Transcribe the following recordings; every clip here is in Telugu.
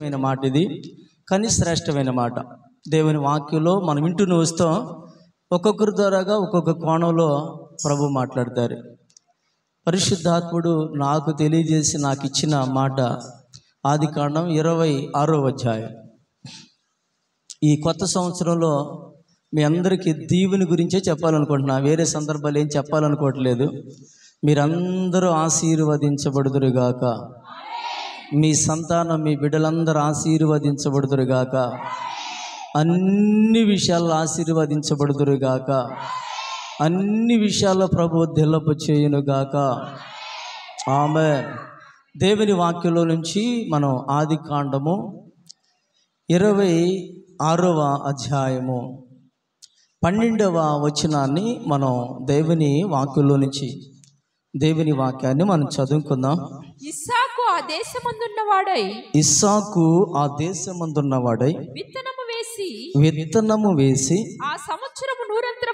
మాట ఇది, కానీ శ్రేష్టమైన మాట. దేవుని వాక్యంలో మనం వింటూనే వస్తాం. ఒక్కొక్కరి ద్వారాగా ఒక్కొక్క కోణంలో ప్రభు మాట్లాడతారు. పరిశుద్ధాత్ముడు నాకు తెలియజేసి నాకు ఇచ్చిన మాట ఆదికాండం 26వ అధ్యాయం. ఈ కొత్త సంవత్సరంలో మీ అందరికీ దీవుని గురించే చెప్పాలనుకుంటున్నా. వేరే సందర్భాలు ఏం చెప్పాలనుకోవట్లేదు. మీరందరూ ఆశీర్వదించబడుదురుగాక. మీ సంతానం, మీ బిడ్డలందరూ ఆశీర్వదించబడుదురుగాక. అన్ని విషయాల్లో ఆశీర్వదించబడుదురుగాక. అన్ని విషయాల్లో ప్రభు దిల్లపు చేయునుగాక. ఆమేన్. దేవుని వాక్యంలో నుంచి మనం ఆదికాండము 26వ అధ్యాయము 12వ వచనాన్ని మనం దేవుని వాక్యంలో నుంచి దేవుని వాక్యాన్ని మనం చదువుకుందాం. ఇస్సాకు ఆ దేశమందున్నవాడై విత్తనము వేసి ఆ సంవత్సరము నూరంతల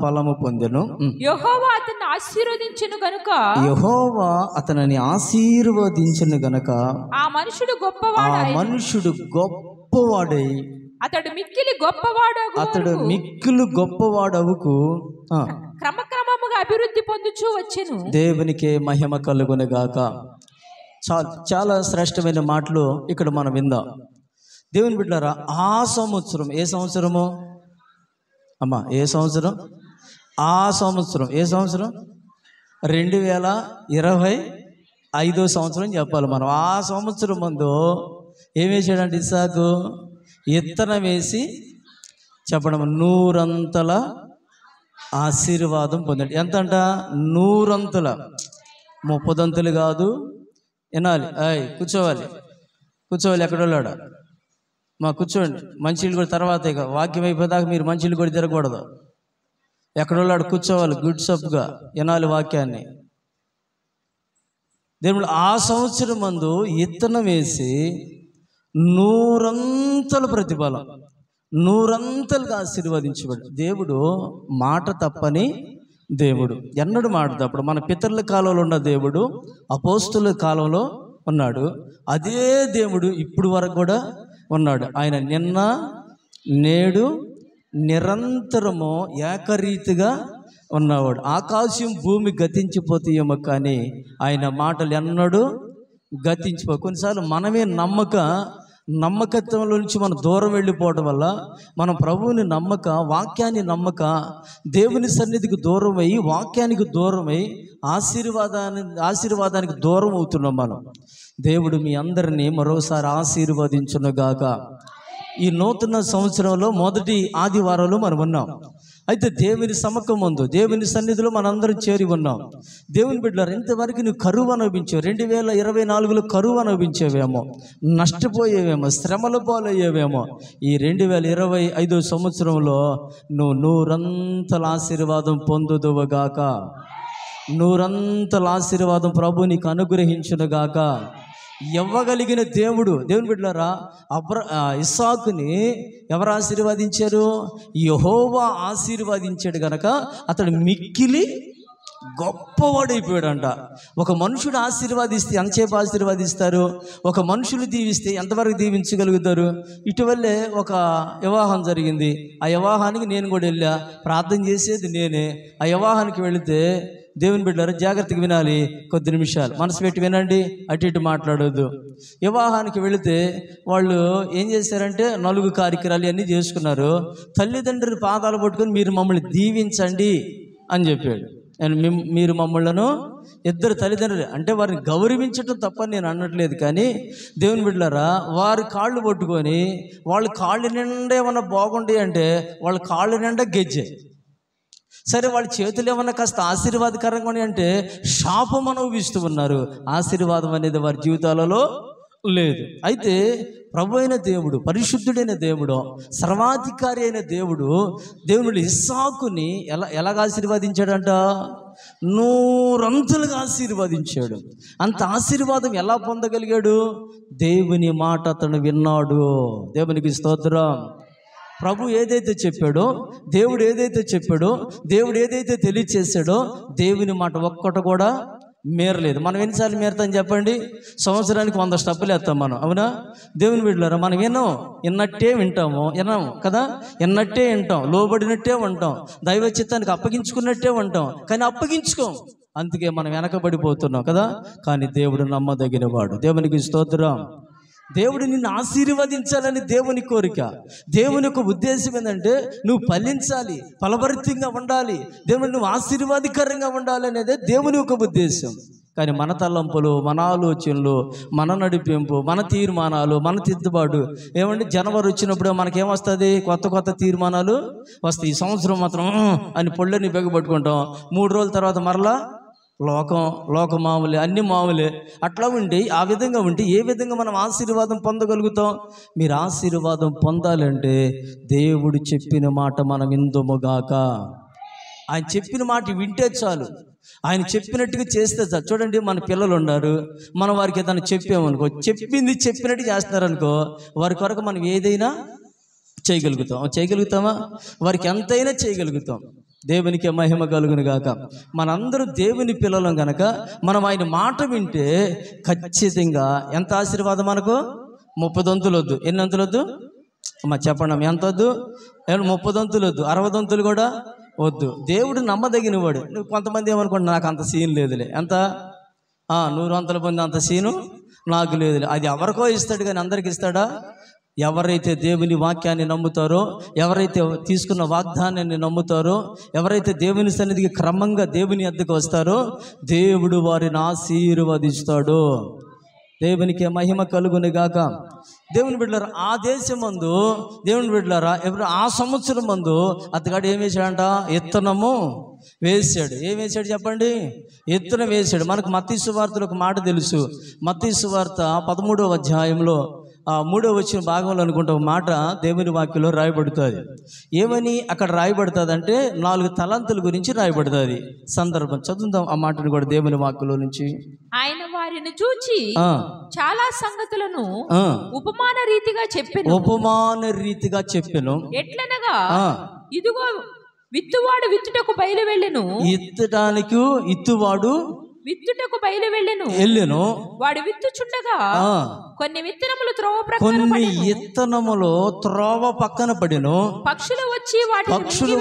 ఫలము పొందెను. యెహోవా అతనిని ఆశీర్వదించెను గనుక ఆ మనుషుడు గొప్పవాడై అతడు మిక్కిలి గొప్పవాడవుకు క్రమక్రమముగా అభివృద్ధి పొందుచూ వచ్చెను. దేవునికే మహిమ కలుగునుగాక. చాలా శ్రేష్టమైన మాటలు ఇక్కడ మనం విందాం. దేవుని బిడ్డలారా, ఆ సంవత్సరం ఏ సంవత్సరము అమ్మా? ఏ సంవత్సరం? ఆ సంవత్సరం ఏ సంవత్సరం? 2025 సంవత్సరం చెప్పాలి మనం. ఆ సంవత్సరం ముందు ఏం వేసాడంటే ఇస్సాకు విత్తనం వేసి చెప్పడం, నూరంతల ఆశీర్వాదం పొందండి. ఎంత అంట? 100 30 కాదు. వినాలి. కూర్చోవాలి. ఎక్కడోళ్ళాడు కూర్చోండి. మంచిళ్ళు కూడా తర్వాత, ఇక వాక్యం అయిపోయేదాకా మీరు మంచిళ్ళు కూడా తిరగకూడదు. ఎక్కడోళ్ళాడు కూర్చోవాలి. గుడ్ సప్గా వినాలి వాక్యాన్ని. దేవుడు ఆ సంవత్సరం మందు విత్తనం వేసి 100 ప్రతిఫలం, 100గా ఆశీర్వదించబడు. దేవుడు మాట తప్పని దేవుడు, ఎన్నడూ మాట తప్పడు. మన పితరుల కాలంలో ఉన్న దేవుడు అపోస్తుల కాలంలో ఉన్నాడు. అదే దేవుడు ఇప్పుడు వరకు కూడా ఉన్నాడు. ఆయన నిన్న నేడు నిరంతరము ఏకరీతిగా ఉన్నవాడు. ఆకాశం భూమి గతించిపోతాయేమో కానీ ఆయన మాటలు ఎన్నడూ గతించిపో. కొన్నిసార్లు మనమే నమ్మకత్వంలో నుంచి మనం దూరం వెళ్ళిపోవడం వల్ల మనం ప్రభువుని నమ్మక, వాక్యాన్ని నమ్మక, దేవుని సన్నిధికి దూరమై, వాక్యానికి దూరమై ఆశీర్వాదానికి దూరం అవుతున్నాం మనం. దేవుడు మీ అందరినీ మరోసారి ఆశీర్వదించునుగాక. ఈ నూతన సంవత్సరంలో మొదటి ఆదివారంలో మనం ఉన్నాం. అయితే దేవుని సమ్మకం ముందు, దేవుని సన్నిధిలో మనందరం చేరి ఉన్నాం. దేవుని బిడ్డలారా, ఇంతవరకు నువ్వు కరువు అనుభవించావు. 2024లో కరువు అనుభవించేవేమో, నష్టపోయేవేమో, శ్రమల పాలయ్యేవేమో. ఈ 2025 సంవత్సరంలో నువ్వు 100 ఆశీర్వాదం పొందుదువుగాక. 100 ఆశీర్వాదం ప్రభు నీకు అనుగ్రహించునుగాక. ఇవ్వగలిగిన దేవుడు. దేవుని బిడ్డలారా, ఇస్సాకుని ఎవరు ఆశీర్వదించారు? యెహోవా ఆశీర్వదించాడు గనక అతడు మిక్కిలి గొప్పవాడైపోయాడంట. ఒక మనుషుడు ఆశీర్వాదిస్తే ఎంతసేపు ఆశీర్వాదిస్తారు? ఒక మనుషులు దీవిస్తే ఎంతవరకు దీవించగలుగుతారు? ఇటీవలే ఒక వివాహం జరిగింది. ఆ వివాహానికి నేను కూడా వెళ్ళా. ప్రార్థన చేసేది నేనే. ఆ వివాహానికి వెళితే దేవుని బిడ్డలారా, జాగ్రత్తగా వినాలి. కొద్ది నిమిషాలు మనసు పెట్టి వినండి, అటు ఇటు మాట్లాడొద్దు. వివాహానికి వెళితే వాళ్ళు ఏం చేశారంటే 4 కార్యక్రమాలు అన్నీ చేసుకున్నారు. తల్లిదండ్రుల పాదాలు పట్టుకొని మీరు మమ్మల్ని దీవించండి అని చెప్పాడు. మీరు మమ్మల్ని, ఇద్దరు తల్లిదండ్రులు అంటే వారిని గౌరవించడం తప్పని నేను అనట్లేదు, కానీ దేవుని బిడ్డలారా, వారి కాళ్ళు పట్టుకొని వాళ్ళ కాళ్ళు నిండా ఏమన్నా బాగుండే అంటే వాళ్ళ కాళ్ళు నిండా గెజ్జే. సరే, వాళ్ళ చేతులు ఏమన్నా కాస్త ఆశీర్వాదకరంగా ఉన్నాయి అంటే శాపం అనుభవిస్తూ ఉన్నారు. ఆశీర్వాదం అనేది వారి జీవితాలలో లేదు. అయితే ప్రభు అయిన దేవుడు, పరిశుద్ధుడైన దేవుడు, సర్వాధికారి అయిన దేవుడు ఇస్సాకుని ఎలాగ ఆశీర్వదించాడంట? 100 ఆశీర్వదించాడు. అంత ఆశీర్వాదం ఎలా పొందగలిగాడు? దేవుని మాట అతను విన్నాడు. దేవునికి స్తోత్రం. ప్రభు ఏదైతే చెప్పాడో, దేవుడు ఏదైతే తెలియచేశాడో, దేవుని మాట ఒక్కటి కూడా మేరలేదు. మనం ఎన్నిసార్లు మేరుతాం చెప్పండి? సంవత్సరానికి 100 స్టెప్పులు వేస్తాం మనం, అవునా? దేవుని బిడ్డలారా, మనం విన్నట్టే వింటాము, విన్నాము కదా, విన్నట్టే వింటాం, లోబడినట్టే ఉంటాం, దైవ చిత్తానికి అప్పగించుకున్నట్టే ఉంటాం, కానీ అప్పగించుకోం. అందుకే మనం వెనకబడిపోతున్నాం కదా. కానీ దేవుడు నమ్మదగిన వాడు. దేవునికి స్తోత్రం. దేవుడు నిన్ను ఆశీర్వదించాలని దేవుని కోరిక. దేవుని యొక్క ఉద్దేశం ఏంటంటే నువ్వు ఫలించాలి, ఫలభరితంగా ఉండాలి, దేవుని నువ్వు ఆశీర్వాదకరంగా ఉండాలి అనేదే దేవుని యొక్క ఉద్దేశం. కానీ మన తలంపులు, మన ఆలోచనలు, మన నడిపింపు, మన తీర్మానాలు, మన తిద్దుబాటు ఏమంటే జనవరి వచ్చినప్పుడు మనకేమొస్తుంది? కొత్త తీర్మానాలు వస్తాయి. ఈ సంవత్సరం మాత్రం అని పొళ్ళని బెగబట్టుకుంటాం. 3 రోజుల తర్వాత మరలా లోక మామూలే, అన్ని మామూలే. అట్లా ఉండి ఆ విధంగా ఉంటే ఏ విధంగా మనం ఆశీర్వాదం పొందగలుగుతాం? మీరు ఆశీర్వాదం పొందాలంటే దేవుడు చెప్పిన మాట మనం విందుముగాక. ఆయన చెప్పిన మాట వింటే చాలు, ఆయన చెప్పినట్టుగా చేస్తే చాలు. చూడండి, మన పిల్లలు ఉన్నారు, మనం వారికి ఏదైనా చెప్పామనుకో, చెప్పినట్టు చేస్తున్నారనుకో, వారి కొరకు మనం ఏదైనా చేయగలుగుతామా? వారికి ఎంతైనా చేయగలుగుతాం. దేవునికి మహిమ కలుగును గాక. మనందరూ దేవుని పిల్లలం గనక మనం ఆయన మాట వింటే ఖచ్చితంగా ఎంత ఆశీర్వాదం మనకు? 30 దంతులు వద్దు. ఎన్ని దంతులు వద్దు అమ్మా చెప్పండి అమ్మ? ఎంత వద్దు? 30 దంతులు వద్దు, 60 దంతులు కూడా వద్దు. దేవుడు నమ్మదగిన వాడు. నువ్వు కొంతమంది ఏమనుకోండి, నాకు అంత సీన్ లేదులే, ఎంత 100 వంతుల పొంది అంత సీను నాకు లేదులే. అది ఎవరికో ఇస్తాడు కానీ అందరికి ఇస్తాడా? ఎవరైతే దేవుని వాక్యాన్ని నమ్ముతారో, ఎవరైతే తీసుకున్న వాగ్దానాన్ని నమ్ముతారో, ఎవరైతే దేవుని సన్నిధికి క్రమంగా దేవుని వద్దకు వస్తారో దేవుడు వారిని ఆశీర్వదిస్తాడు. దేవునికి మహిమ కలుగును గాక. దేవుని బిడ్డలారా, ఆ దేశమందు దేవుని బిడ్డలారా ఎవరు ఆ సంవత్సరం మందు అతగాడు ఏం వేసాడంట? ఇత్తనము వేసాడు. ఏం వేసాడు చెప్పండి? ఇత్తనం వేసాడు. మనకు మత్తయి సువార్తలో ఒక మాట తెలుసు. మత్తయి సువార్త 13వ అధ్యాయంలో 3వ వచ్చిన భాగంలో అనుకుంటే ఒక మాట దేవుని వాక్యంలో రాయబడుతుంది. ఏమని అక్కడ రాయబడుతుంది అంటే 4 తలాంతుల గురించి రాయబడుతుంది. సందర్భం చదువుదాం ఆ మాటను కూడా దేవుని వాక్యంలో నుంచి. ఆయన వారిని చూచి చాలా సంగతులను ఉపమాన రీతిగా చెప్పెను. ఎట్లనగా, ఇదిగో విత్తువాడు విత్తుటకు బయలు వెళ్ళెను. విత్తుటకు బయలు వెళ్ళెను. వాడు విత్తుచుండగా కొన్ని విత్తనములు త్రోవ పక్కన పడెను. పక్షులు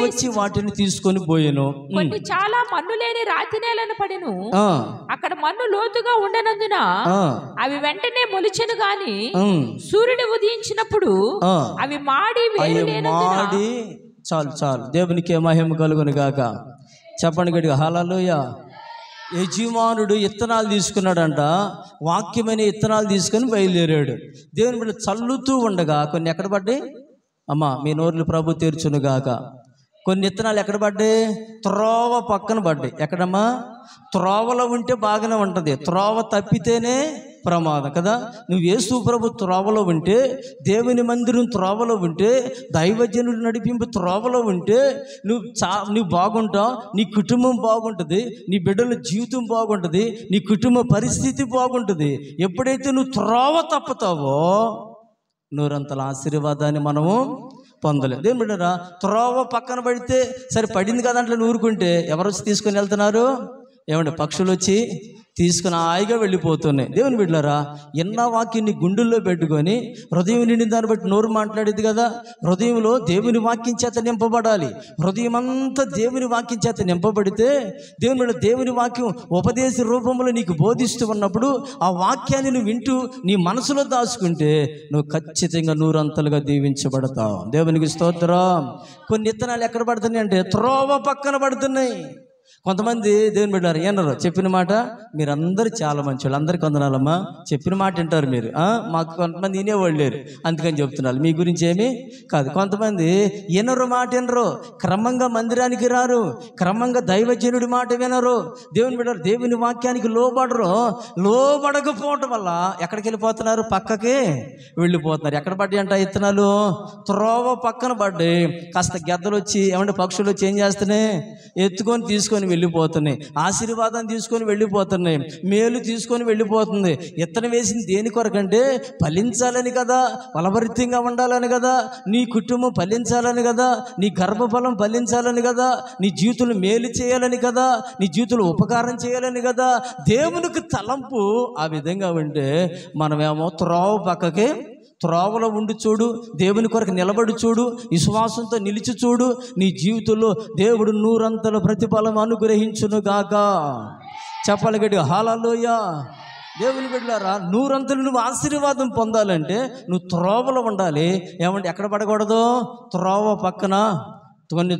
వచ్చి వాటిని తీసుకొని పోయెను. కొన్ని చాలా మన్ను లేని రాతి నేలను పడెను. అక్కడ మన్ను లోతుగా ఉండనందున అవి వెంటనే మొలిచెను గాని సూర్యుడు ఉదయించినప్పుడు అవి మాడి చాలు. దేవునికి మహిమ కలుగును గాక. చెప్పండి గట్టిగా హల్లెలూయా. యజమానుడు ఇత్తనాలు తీసుకున్నాడంట, వాక్యమైన ఇత్తనాలు తీసుకొని బయలుదేరాడు. దేవుని బిడ్డ చల్లుతూ ఉండగా కొన్ని ఎక్కడ పడ్డాయి? అమ్మా మీ నోర్లు ప్రభు తీర్చును గాక. కొన్ని ఇత్తనాలు ఎక్కడ పడ్డాయి? త్రోవ పక్కన పడ్డాయి. ఎక్కడమ్మా? త్రోవలో ఉంటే బాగానే ఉంటుంది, త్రోవ తప్పితేనే ప్రమాదం కదా. నువ్వు యేసు ప్రభు త్రోవలో ఉంటే, దేవుని మందిరం త్రోవలో ఉంటే, దైవజనుడు నడిపింపు త్రోవలో ఉంటే నువ్వు బాగుంటావు, నీ కుటుంబం బాగుంటుంది, నీ బిడ్డల జీవితం బాగుంటుంది, నీ కుటుంబ పరిస్థితి బాగుంటుంది. ఎప్పుడైతే నువ్వు త్రోవ తప్పుతావో నూరంతల ఆశీర్వాదాన్ని మనము పొందలేదు. ఏం బిడ్డరా, త్రోవ పక్కన పడితే సరే పడింది కదా అంటే ఊరుకుంటే ఎవరు వచ్చి తీసుకొని వెళ్తున్నారు? ఏమంటే పక్షులు వచ్చి తీసుకుని హాయిగా వెళ్ళిపోతున్నాయి. దేవుని బిడ్డలారా, ఎన్న వాక్యాన్ని గుండెల్లో పెట్టుకొని హృదయం నిండిన దాన్ని బట్టి నోరు మాట్లాడేది కదా. హృదయంలో దేవుని వాక్యం చేత నింపబడాలి. హృదయం అంతా దేవుని వాక్యం చేత నింపబడితే దేవుని వాక్యం ఉపదేశ రూపంలో నీకు బోధిస్తూ ఉన్నప్పుడు ఆ వాక్యాన్ని నువ్వు వింటూ నీ మనసులో దాచుకుంటే నువ్వు ఖచ్చితంగా 100 అంతలుగా దీవించబడతావు. దేవునికి స్తోత్రం. కొన్ని విత్తనాలు ఎక్కడ పడుతున్నాయి అంటే త్రోవ పక్కన పడుతున్నాయి. కొంతమంది దేవుని బిడ్డారు ఏనరు చెప్పిన మాట, మీరందరూ చాలా మంచి వాళ్ళు, అందరికీ వందనాలమ్మా, చెప్పిన మాట వింటారు మీరు. మాకు కొంతమంది వినేవాళ్ళు లేరు అందుకని చెప్తున్నారు, మీ గురించి ఏమీ కాదు. కొంతమంది వినరు, మాట వినరు, క్రమంగా మందిరానికి రారు, క్రమంగా దైవజనుడి మాట వినరు. దేవుని బిడ్డారు దేవుని వాక్యానికి లోబడకపోవటం వల్ల ఎక్కడికి వెళ్ళిపోతున్నారు? పక్కకి వెళ్ళిపోతున్నారు. ఎక్కడ పడ్డాయి అంట ఇత్తనాలు? త్రోవ పక్కన పడ్డాయి. కాస్త గెద్దలు వచ్చి ఏమంటే పక్షులు వచ్చి ఏం చేస్తున్నాయి? ఎత్తుకొని తీసుకొని తీసుకొని వెళ్ళిపోతున్నాయి, ఆశీర్వాదం తీసుకొని వెళ్ళిపోతున్నాయి, మేలు తీసుకొని వెళ్ళిపోతుంది. ఇత్తనం వేసింది దేని కొరకంటే ఫలించాలని కదా, ఫలభరితంగా ఉండాలని కదా, నీ కుటుంబం ఫలించాలని కదా, నీ గర్భఫలం ఫలించాలని కదా, నీ జీవితంలో మేలు చేయాలని కదా, నీ జీవితంలో ఉపకారం చేయాలని కదా. దేవునికి తలంపు ఆ విధంగా ఉంటే మనమేమో త్రోవలో ఉండి చూడు, దేవుని కొరకు నిలబడి చూడు, విశ్వాసంతో నిలిచి చూడు, నీ జీవితంలో దేవుడు 100 ప్రతిఫలం అనుగ్రహించును గాక. చెప్పాలి గట్టిగా హల్లెలూయా. దేవుని బిడ్డలారా, 100 నువ్వు ఆశీర్వాదం పొందాలంటే నువ్వు త్రోవలో ఉండాలి. ఏమంటే ఎక్కడ పడకూడదు? త్రోవ పక్కన. కొన్ని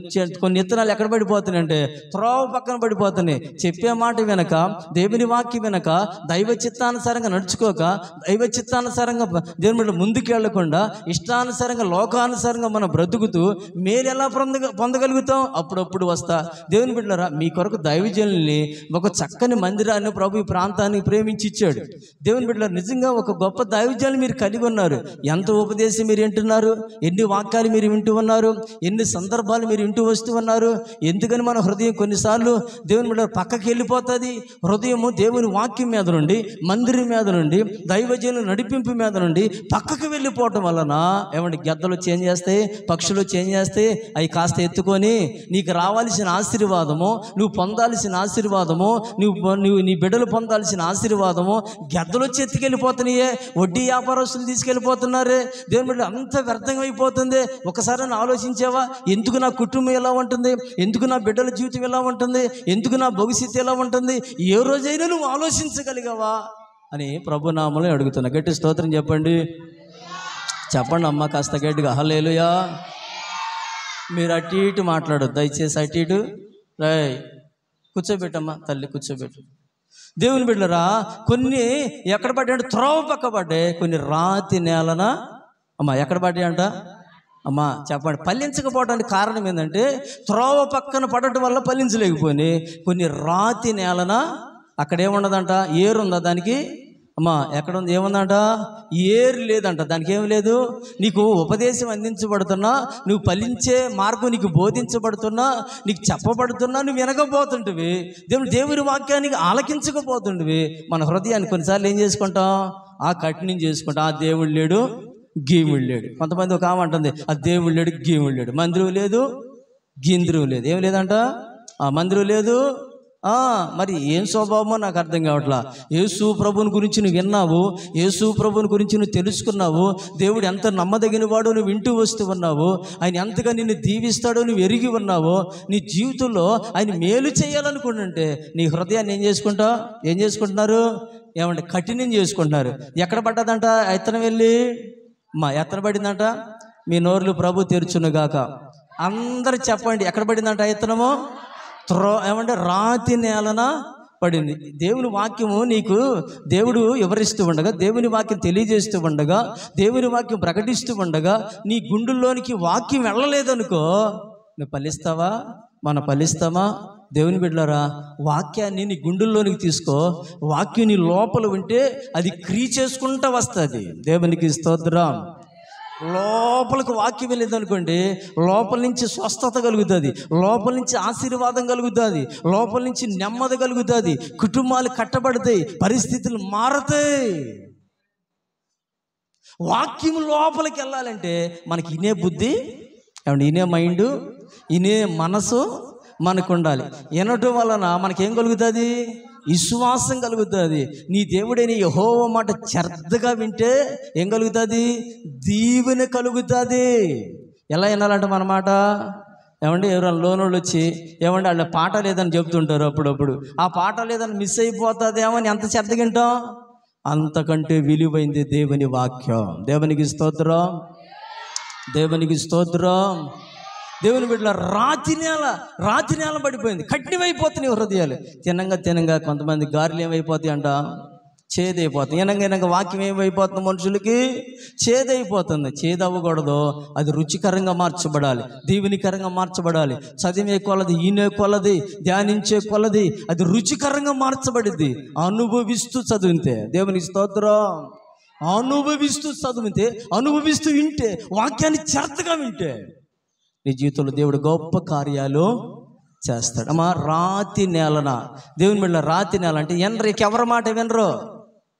విత్తనాలు ఎక్కడ పడిపోతున్నాయంటే త్రోవ పక్కన పడిపోతున్నాయి. చెప్పే మాట వినక, దేవుని వాక్యం వినక, దైవ చిత్తానుసారంగా నడుచుకోక, దైవ చిత్తానుసారంగా దేవుని బిడ్డ ముందుకు వెళ్లకుండా ఇష్టానుసారంగా లోకానుసారంగా మనం బ్రతుకుతూ మేలు ఎలా పొందగలుగుతాం? అప్పుడప్పుడు వస్తా. దేవుని బిడ్డలారా, మీ కొరకు దైవజనుల్ని ఒక చక్కని మందిరాన్ని ప్రభు ఈ ప్రాంతానికి ప్రేమించి ఇచ్చాడు. దేవుని బిడ్డలారా, నిజంగా ఒక గొప్ప దైవజనులు మీరు కలిగి ఉన్నారు. ఎంత ఉపదేశం మీరు వింటున్నారు, ఎన్ని వాక్యాలు మీరు వింటూ ఉన్నారు, ఎన్ని సందర్భాలు మీరు వింటూ వస్తూ ఉన్నారు. ఎందుకని మన హృదయం కొన్నిసార్లు దేవుని మీద పక్కకి వెళ్ళిపోతుంది. హృదయము దేవుని వాక్యం మీద నుండి, మందిరం మీద నుండి, దైవజనుల నడిపింపు మీద నుండి పక్కకు వెళ్ళిపోవటం వలన ఏమంటే గద్దలు చేంజ్ చేస్తాయి, పక్షులు చేంజ్ చేస్తాయి. అవి కాస్త ఎత్తుకొని నీకు రావాల్సిన ఆశీర్వాదము, నువ్వు పొందాల్సిన ఆశీర్వాదము, నువ్వు నీ బిడ్డలు పొందాల్సిన ఆశీర్వాదము గద్దలు వచ్చి ఎత్తుకెళ్ళిపోతున్నాయే. వడ్డీ వ్యాపారస్తులు తీసుకెళ్ళిపోతున్నారే. దేవుని బిడ్డ అంత వ్యర్థంగా అయిపోతుంది. ఒకసారి ఆలోచించావా? ఎందుకు నా కుటుంబం ఎలా ఉంటుంది, ఎందుకు నా బిడ్డల జీవితం ఎలా ఉంటుంది, ఎందుకు నా భవిష్యత్తు ఎలా ఉంటుంది, ఏ రోజైనా నువ్వు ఆలోచించగలిగావా అని ప్రభునామములో అడుగుతున్నా. గట్టి స్తోత్రం చెప్పండి. చెప్పండి అమ్మ కాస్త గట్టిగా హల్లెలూయా. మీరు అటు ఇటు మాట్లాడొద్దు దయచేసి. అటు ఇటు కూర్చోబెట్టమ్మా తల్లి, కూర్చోబెట్టు. దేవుని బిడ్డలారా, కొన్ని ఎక్కడ పడ్డాయంటే త్రోవ పక్క పడ్డాయి, కొన్ని రాతి నేలన. అమ్మ ఎక్కడ పడ్డాయి అంట? అమ్మా చెప్పండి. ఫలించకపోవడానికి కారణం ఏంటంటే త్రోవ పక్కన పడటం వల్ల ఫలించలేకపోయినాయి. కొన్ని రాతి నేలన. అక్కడ ఏముండదంట? ఏరు ఉందా దానికి? అమ్మా ఎక్కడ ఉంది? ఏముందంట? ఏరు లేదంట. దానికి ఏం లేదు. నీకు ఉపదేశం అందించబడుతున్నా, నువ్వు ఫలించే మార్గం నీకు బోధించబడుతున్నా, నీకు చెప్పబడుతున్నా, నువ్వు వినకపోతుంటివి. దేవుని వాక్యానికి ఆలకించకపోతుంటివి. మన హృదయాన్ని కొన్నిసార్లు ఏం చేసుకుంటాం? ఆ కఠినం చేసుకుంటాం. ఆ దేవుడు లేడు, గీముడు లేడు. కొంతమంది ఒక ఆమె అంటుంది, ఆ దేవుడు లేడు, గీముడు లేడు, మందిరం లేదు, గిందిరం లేదు. ఏం లేదంట? ఆ మందిరం లేదు. మరి ఏం స్వభావమో నాకు అర్థం కావట్లా. యేసు ప్రభుని గురించి నువ్వు విన్నావు, యేసు ప్రభుని గురించి నువ్వు తెలుసుకున్నావు, దేవుడు ఎంత నమ్మదగిన వాడో నువ్వు వింటూ వస్తూ ఉన్నావు, ఆయన ఎంతగా నిన్ను దీవిస్తాడో నువ్వు ఎరిగి ఉన్నావు. నీ జీవితంలో ఆయన మేలు చేయాలనుకుంటుంటే నీ హృదయాన్ని ఏం చేసుకుంటున్నారు? ఏమంటే కఠినం చేసుకుంటున్నారు. ఎక్కడ పడ్డదంట? ఎత్తనం వెళ్ళి ఎత్తన పడిందంట. మీ నోర్లు ప్రభు తెరుచునుగాక. అందరు చెప్పండి, ఎక్కడ పడిందంట ఎత్తనము? ఏమంటే రాతి నేలన పడింది. దేవుని వాక్యము నీకు దేవుడు వివరిస్తూ ఉండగా, దేవుని వాక్యం తెలియజేస్తూ ఉండగా, దేవుని వాక్యం ప్రకటిస్తూ ఉండగా నీ గుండెల్లోనికి వాక్యం వెళ్ళలేదనుకో, నువ్వు ఫలిస్తావా? మనం ఫలిస్తామా? దేవుని బిడ్డలారా, వాక్యాన్ని నీ గుండెల్లోనికి తీసుకో. వాక్యం నీ లోపల ఉంటే అది క్రియ చేసుకుంటూ వస్తుంది. దేవునికి స్తోత్రం. లోపలికి వాక్యం వెళ్ళేదనుకోండి, లోపల నుంచి స్వస్థత కలుగుతుంది, లోపల నుంచి ఆశీర్వాదం కలుగుతుంది, లోపల నుంచి నెమ్మది కలుగుతుంది, కుటుంబాలు కట్టబడతాయి, పరిస్థితులు మారతాయి. వాక్యం లోపలికి వెళ్ళాలంటే మనకి ఇనే బుద్ధి, ఏమంటే ఇనే మైండ్, ఇనే మనసు మనకు ఉండాలి. వినటం వలన మనకేం కలుగుతుంది? విశ్వాసం కలుగుతుంది. నీ దేవుడైన యెహోవా మాట శ్రద్ధగా వింటే ఏం కలుగుతుంది? దీవెన కలుగుతుంది. ఎలా వినాలంట మన మాట? ఏమంటే ఎవరైనా లోనోళ్ళు వచ్చి ఏమంటే వాళ్ళ పాట లేదని చెప్తుంటారు అప్పుడప్పుడు. ఆ పాట లేదని మిస్ అయిపోతుందేమో అని ఎంత శ్రద్ధగా వింటాం. అంతకంటే విలువైంది దేవుని వాక్యం. దేవునికి స్తోత్రం, దేవునికి స్తోత్రం. దేవుని బిడ్డల రాతి నేల పడిపోయింది, కఠినమైపోతున్నాయి హృదయాలు. తినంగా కొంతమంది గారెలు ఏమైపోతాయి అంట? చేదైపోతుంది. వినంగా వాక్యం ఏమైపోతుంది? మనుషులకి చేదైపోతుంది. చేదవ్వకూడదు, అది రుచికరంగా మార్చబడాలి, దీవెనికరంగా మార్చబడాలి. చదివే కొలది, ఈనే కొలది, ధ్యానించే కొలది అది రుచికరంగా మార్చబడింది. అనుభవిస్తూ చదివితే, దేవునికి స్తోత్రం, అనుభవిస్తూ చదివితే, అనుభవిస్తూ వింటే, వాక్యాన్ని శ్రద్ధగా వింటే నీ జీవితంలో దేవుడు గొప్ప కార్యాలు చేస్తాడు. అమ్మా రాతి నేలన, దేవుని బిడ్డ రాతి నేల అంటే ఎవరి మాట వినరు.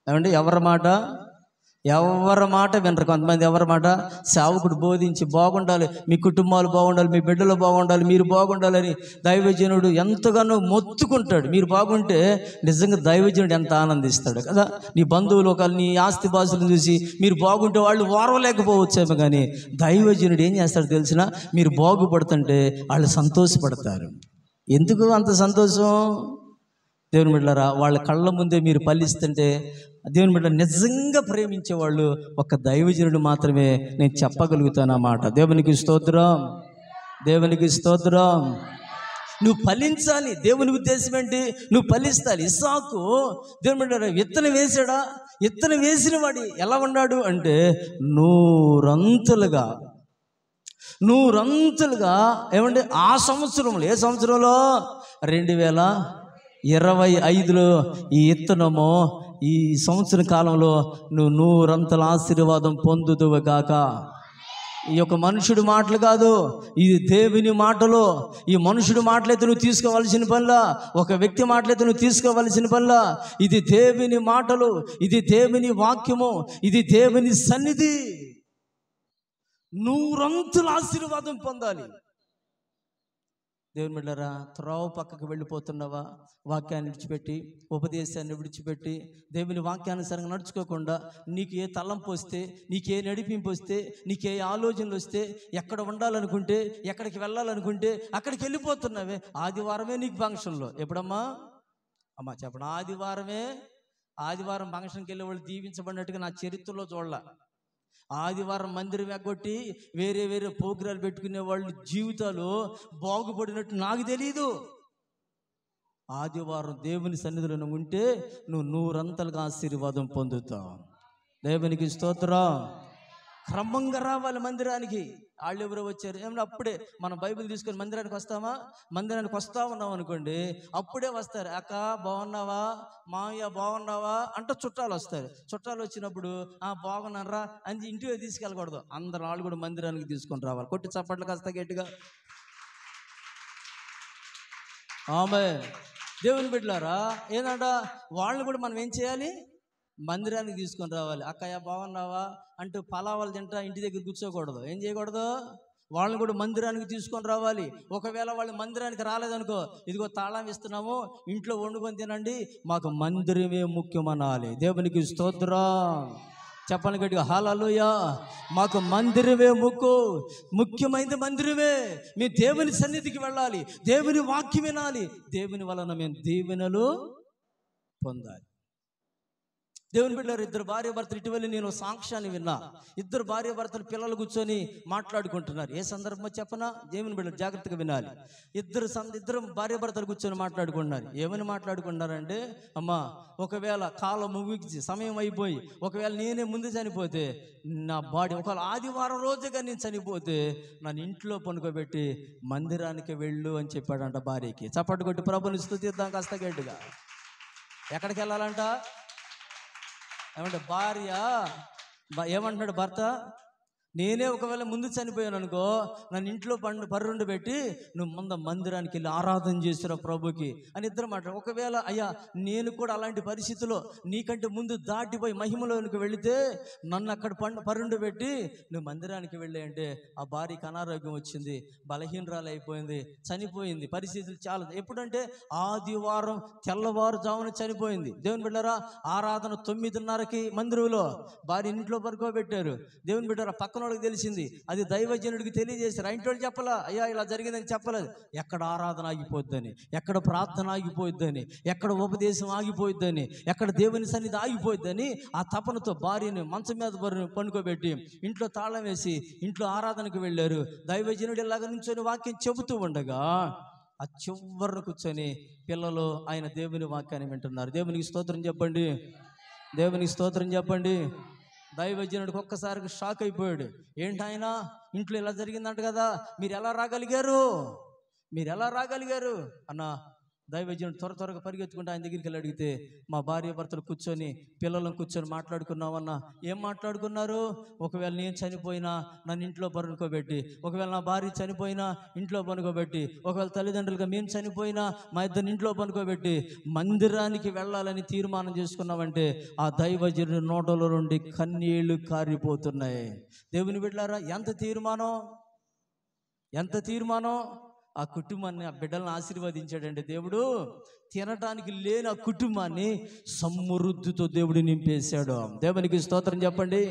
ఏమండి ఎవరి మాట వినరు. కొంతమంది ఎవరి మాట, సేవకుడు బోధించి బాగుండాలి, మీ కుటుంబాలు బాగుండాలి, మీ బిడ్డలు బాగుండాలి, మీరు బాగుండాలని దైవజనుడు ఎంతగానో మొత్తుకుంటాడు. మీరు బాగుంటే నిజంగా దైవజనుడు ఎంత ఆనందిస్తాడు కదా. నీ బంధువులు ఒకళ్ళు నీ ఆస్తి బాసులను చూసి మీరు బాగుంటే వాళ్ళు ఓర్వలేకపోవచ్చేమో, కానీ దైవజనుడు ఏం చేస్తాడు తెలిసిన, మీరు బాగుపడుతుంటే వాళ్ళు సంతోషపడతారు. ఎందుకు అంత సంతోషం? దేవుని బిడ్డలారా, వాళ్ళ కళ్ళ ముందే మీరు ఫలిస్తుంటే, దేవుని బిడ్డ నిజంగా ప్రేమించే వాళ్ళు ఒక దైవజనుడు మాత్రమే నేను చెప్పగలుగుతాను అన్నమాట. దేవునికి స్తోత్రం, దేవునికి స్తోత్రం. నువ్వు ఫలించాలి. దేవుని ఉద్దేశం ఏంటి? నువ్వు ఫలిస్తాలి. ఇస్సాకు దేవుని బిడ్డ విత్తనం వేసాడా? విత్తనం వేసిన వాడు ఎలా ఉన్నాడు అంటే నూరంతులుగా ఏమంటే ఆ సంవత్సరంలో, ఏ సంవత్సరంలో 2025లో ఈ విత్తనము ఈ సంవత్సర కాలంలో నువ్వు 100 ఆశీర్వాదం పొందుదువు గాక. ఈ యొక్క మనుషుడి మాటలు కాదు, ఇది దేవుని మాటలు. ఈ మనుషుడి మాటలైతే నువ్వు తీసుకోవాల్సిన పనిలా, ఒక వ్యక్తి మాటలైతే నువ్వు తీసుకోవాల్సిన పనిలా. ఇది దేవుని మాటలు, ఇది దేవుని వాక్యము, ఇది దేవుని సన్నిధి. 100 ఆశీర్వాదం పొందాలి. దేవుని బిడ్డలారా, త్రోవ పక్కకు వెళ్ళిపోతున్నావా? వాక్యాన్ని విడిచిపెట్టి, ఉపదేశాన్ని విడిచిపెట్టి, దేవుని వాక్యానుసారంగా నడుచుకోకుండా, నీకు ఏ తలంపు వస్తే, నీకే నడిపింపు వస్తే, నీకే ఆలోచనలు వస్తే, ఎక్కడ ఉండాలనుకుంటే, ఎక్కడికి వెళ్ళాలనుకుంటే అక్కడికి వెళ్ళిపోతున్నావే. ఆదివారమే నీకు ఫంక్షన్లో. ఎప్పుడమ్మా అమ్మా చెప్పండి? ఆదివారం ఫంక్షన్కి వెళ్ళే వాళ్ళు దీవించబడినట్టుగా నా చరిత్రలో చూడాల. ఆదివారం మందిరం ఎగ్గొట్టి వేరే ప్రోగ్రాలు పెట్టుకునే వాళ్ళు జీవితాలు బాగుపడినట్టు నాకు తెలియదు. ఆదివారం దేవుని సన్నిధిలో ఉంటే నువ్వు 100 ఆశీర్వాదం పొందుతావు. దేవునికి స్తోత్రం. క్రమంగా రావాలి మందిరానికి. వాళ్ళు ఎవరో వచ్చారు ఏమన్నా, అప్పుడే మనం బైబిల్ తీసుకొని మందిరానికి వస్తామా? మందిరానికి వస్తా ఉన్నాం అనుకోండి, అప్పుడే వస్తారు. అక్క బాగున్నావా, మామయ్య బాగున్నావా అంట చుట్టాలు వస్తారు. చుట్టాలు వచ్చినప్పుడు బాగున్నారా అని ఇంటికి తీసుకెళ్ళకూడదు. అందరు వాళ్ళు కూడా మందిరానికి తీసుకొని రావాలి. కొట్టి చప్పట్లు కాస్త గట్టిగా. ఆమె దేవుని బిడ్డలారా, ఏంటంట వాళ్ళని కూడా మనం ఏం చేయాలి? మందిరానికి తీసుకొని రావాలి. అక్కయ్య బాగున్నావా అంటూ పలావాలు తింటా ఇంటి దగ్గర కూర్చోకూడదు. ఏం చేయకూడదు? వాళ్ళని కూడా మందిరానికి తీసుకొని రావాలి. ఒకవేళ వాళ్ళు మందిరానికి రాలేదనుకో, ఇదిగో తాళం ఇస్తున్నాము, ఇంట్లో వండుకొని తినండి, మాకు మందిరమే ముఖ్యమనాలి. దేవునికి స్తోత్రం. చెప్పండి గట్టిగా హల్లెలూయా. మాకు మందిరమే ముఖ్యమైనది మందిరమే. మేము దేవుని సన్నిధికి వెళ్ళాలి, దేవుని వాక్యం వినాలి, దేవుని వలన మేము దీవెనలు పొందాలి. దేవుని బిడ్డలారు, 2 భార్యాభర్తలు, ఇటీవల నేను సాక్ష్యాన్ని విన్నా. 2 భార్యాభర్తలు పిల్లలు కూర్చొని మాట్లాడుకుంటున్నారు. ఏ సందర్భమో చెప్పనా? దేవుని బిడ్డలు జాగ్రత్తగా వినాలి. 2 భార్యాభర్తలు కూర్చొని మాట్లాడుకుంటున్నారు. ఏమని మాట్లాడుకున్నారంటే, అమ్మా ఒకవేళ కాలం ముగిసి సమయం అయిపోయి ఒకవేళ నేనే ముందు చనిపోతే నా బాడీ, ఒకవేళ ఆదివారం రోజుగా నేను చనిపోతే నన్ను ఇంట్లో పనుకోబెట్టి మందిరానికి వెళ్ళు అని చెప్పాడంట భార్యకి. చప్పట్లు కొట్టి ప్రభుని స్తుతిద్దాం కాస్త గట్టిగా. ఎక్కడికి వెళ్ళాలంట? ఏమంటే భార్య ఏమంటున్నాడు భర్త? నేనే ఒకవేళ ముందు చనిపోయాను అనుకో, నన్ను ఇంట్లో పర్రుండి పెట్టి నువ్వు ముందు మందిరానికి వెళ్ళి ఆరాధన చేసిరా ప్రభుకి అని ఇద్దరు మాట్లాడు. ఒకవేళ అయ్యా నేను కూడా అలాంటి పరిస్థితిలో నీకంటే ముందు దాటిపోయి మహిమలోనికి వెళితే నన్ను అక్కడ పర్రుండి పెట్టి నువ్వు మందిరానికి వెళ్ళి అంటే, ఆ భార్యకి అనారోగ్యం వచ్చింది, బలహీనరాలు అయిపోయింది, చనిపోయింది. పరిస్థితులు చాలా. ఎప్పుడంటే ఆదివారం తెల్లవారుజామున చనిపోయింది. దేవుని బిడ్డరా, ఆరాధన 9:30కి మందిరంలో భార్య ఇంట్లో పడుకోబెట్టారు. దేవుని బిడ్డరా, పక్కన వాళ్ళకి తెలిసింది, అది దైవజనుడికి తెలియజేశారు. ఇంట్లో చెప్పలా, అయ్యా ఇలా జరిగిందని చెప్పలేదు. ఎక్కడ ఆరాధన ఆగిపోద్దని, ఎక్కడ ప్రార్థన ఆగిపోయిద్దని, ఎక్కడ ఉపదేశం ఆగిపోయిద్దని, ఎక్కడ దేవుని సన్నిధి ఆగిపోయిద్దని ఆ తపనతో భార్యని మంచం మీద పనుకోబెట్టి ఇంట్లో తాళం వేసి ఇంట్లో ఆరాధనకు వెళ్ళారు. దైవజనుడు ఇలాగ నుంచొని వాక్యం చెబుతూ ఉండగా ఆ చివరిన కూర్చొని పిల్లలు ఆయన దేవుని వాక్యాన్ని వింటున్నారు. దేవునికి స్తోత్రం చెప్పండి, దేవునికి స్తోత్రం చెప్పండి. దైవజనుడికి ఒక్కసారికి షాక్ అయిపోయాడు. ఏంటి ఆయన ఇంట్లో ఇలా జరిగిందంట కదా, మీరు ఎలా రాగలిగారు అన్నా? దైవజనుడు త్వరగా పరిగెత్తుకుంటే ఆయన దగ్గరికి వెళ్ళి అడిగితే, మా భార్య భర్తలు కూర్చొని పిల్లలను కూర్చొని మాట్లాడుకున్నామన్నా. ఏం మాట్లాడుకున్నారు? ఒకవేళ నేను చనిపోయినా నన్ను ఇంట్లో పనుకోబెట్టి, ఒకవేళ నా భార్య చనిపోయినా ఇంట్లో పనుకోబెట్టి, ఒకవేళ తల్లిదండ్రులుగా మేము చనిపోయినా మా ఇద్దరిని ఇంట్లో పనుకోబెట్టి మందిరానికి వెళ్ళాలని తీర్మానం చేసుకున్నామంటే ఆ దైవజనుడి నోటలో నుండి కన్నీళ్లు కారిపోతున్నాయి. దేవుని బిడ్డలారా, ఎంత తీర్మానం! ఆ కుటుంబాన్ని, ఆ బిడ్డలను ఆశీర్వదించాడంటే దేవుడు. తినటానికి లేని ఆ కుటుంబాన్ని సమృద్ధితో దేవుడు నింపేశాడు. దేవునికి స్తోత్రం చెప్పండి.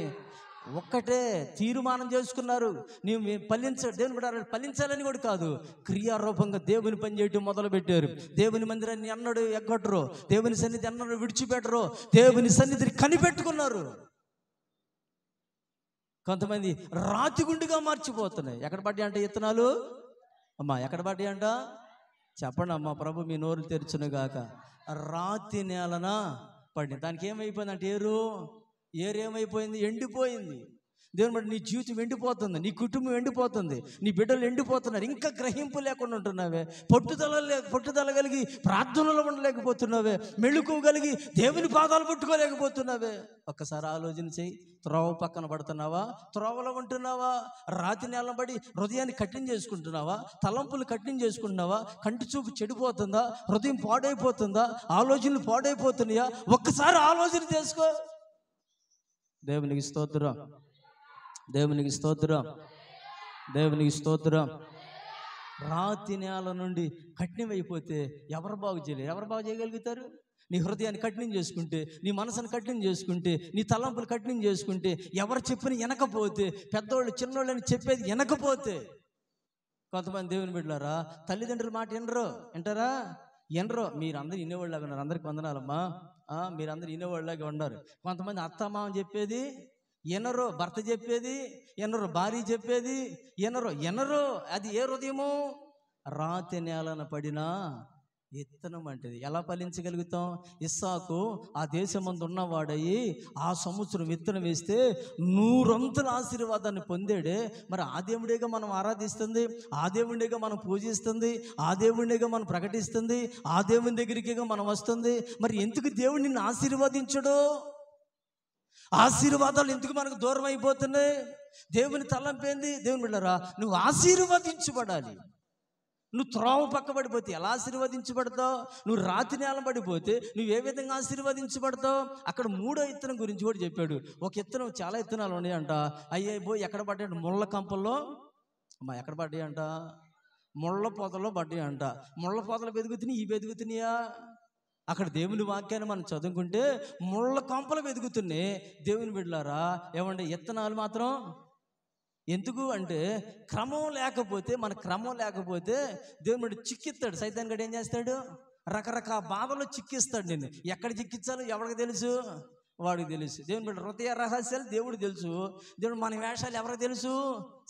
ఒక్కటే తీర్మానం చేసుకున్నారు. నీవు దేవుని బిడ్డ ఫలించాలని కూడా కాదు, క్రియారూపంగా దేవుని పని చేయటం మొదలుపెట్టారు. దేవుని మందిరాన్ని అన్నడు ఎగ్గొట్టరు, దేవుని సన్నిధి అన్నడు విడిచిపెట్టరు, దేవుని సన్నిధిని కనిపెట్టుకున్నారు. కొంతమంది రాతిగుండుగా మార్చిపోతున్నాయి. ఎక్కడ పడ్డాయి అంటే ఇత్తనాలు? అమ్మా ఎక్కడ పడ్డాయి అంట? చెప్పండి అమ్మా, ప్రభు మీ నోరు తెరుచునుగాక. రాతి నేలన పడి దానికి ఏమైపోయింది అంటే ఏరేమైపోయింది? ఎండిపోయింది. దేవుని బట్టి నీ జీవితం ఎండిపోతుంది, నీ కుటుంబం ఎండిపోతుంది, నీ బిడ్డలు ఎండిపోతున్నారు. ఇంకా గ్రహింపు లేకుండా ఉంటున్నావే, పట్టుదల కలిగి ప్రార్థనలో ఉండలేకపోతున్నావే, మెళుకు కలిగి దేవుని పాదాలు పట్టుకోలేకపోతున్నావే. ఒక్కసారి ఆలోచన చేయి. త్రోవ పక్కన పడుతున్నావా? త్రోవలో ఉంటున్నావా? రాతి నేల పడి హృదయాన్ని కఠినం చేసుకుంటున్నావా? తలంపులు కఠినం చేసుకుంటున్నావా? కంటి చూపు చెడిపోతుందా? హృదయం పాడైపోతుందా? ఆలోచనలు పాడైపోతున్నాయా? ఒక్కసారి ఆలోచన చేసుకో. దేవునికి స్తోత్రం, దేవునికి స్తోత్రం, దేవునికి స్తోత్రం. రాతి నేల నుండి కఠినమైపోతే ఎవరు బాగు చేయగలుగుతారు? నీ హృదయాన్ని కఠినం చేసుకుంటే, నీ మనసును కఠినం చేసుకుంటే, నీ తలంపులు కఠినం చేసుకుంటే, ఎవరు చెప్పిన వినకపోతే, పెద్దోళ్ళు చిన్నోళ్ళని చెప్పేది వినకపోతే. కొంతమంది దేవుని బిడ్డలారా తల్లిదండ్రుల మాట వింటారా? మీరందరూ వినేవాళ్ళలాగా ఉన్నారు. అందరికి వందనాలమ్మా. మీరందరూ వినేవాళ్ళలాగా ఉన్నారు. కొంతమంది అత్తమామ చెప్పేది వినరు, భర్త చెప్పేది వినరు, భార్య చెప్పేది వినరు. అది ఏ హృదయము? రాతి నేలన పడినా విత్తనం అంటది. ఎలా ఫలించగలుగుతాం? ఇస్సాకు ఆ దేశమందు ఉన్నవాడయి ఆ సంవత్సరం విత్తనం వేస్తే 100 అంతుల ఆశీర్వాదాన్ని పొందాడే. మరి ఆ దేవుడేగా మనం ఆరాధిస్తుంది, ఆ దేవుడిగా మనం పూజిస్తుంది, ఆ దేవుడిగా మనం ప్రకటిస్తుంది, ఆ దేవుని దగ్గరికిగా మనం వస్తుంది. మరి ఎందుకు దేవుడు నిన్ను ఆశీర్వదించడు? ఆశీర్వాదాలు ఎందుకు మనకు దూరం అయిపోతున్నాయి? దేవుని తలంపేంది? దేవుని బిడ్డలారా, నువ్వు ఆశీర్వదించబడాలి. నువ్వు త్రోవ పక్కబడిపోతే ఎలా ఆశీర్వదించబడతావు? నువ్వు రాతి నేల పడిపోతే నువ్వు ఏ విధంగా ఆశీర్వదించబడతావు? అక్కడ 3వ ఇత్తనం గురించి కూడా చెప్పాడు. ఒక ఇత్తనం, చాలా ఇత్తనాలు ఉన్నాయంట. ఎక్కడ పడ్డాయంట? ముళ్ళ కంపల్లో. అమ్మా ఎక్కడ పడ్డాయంట? ముళ్ళ పొదలో పడ్డాయంట. ముళ్ళ పొదలు వెతుకుతున్నాయి, వెతుకుతున్నాయా? అక్కడ దేవుని వాక్యాన్ని మనం చదువుకుంటే ముళ్ళ కంపలు వెతుకుతున్నాయి. దేవుని బిడ్డలారా, ఏమంటే ఇత్తనాలు మాత్రం ఎందుకు అంటే క్రమం లేకపోతే దేవుని బిడ్డ చిక్కిస్తాడు. సైతాన్ గడు ఏం చేస్తాడు? రకరకాల బాధలు చిక్కిస్తాడు. నేను ఎక్కడ చిక్కించాలో ఎవరికి తెలుసు? వాడికి తెలుసు. దేవుని బిడ్డ హృదయ రహస్యాలు దేవుడు తెలుసు. దేవుడు మన వేషాలు ఎవరికి తెలుసు?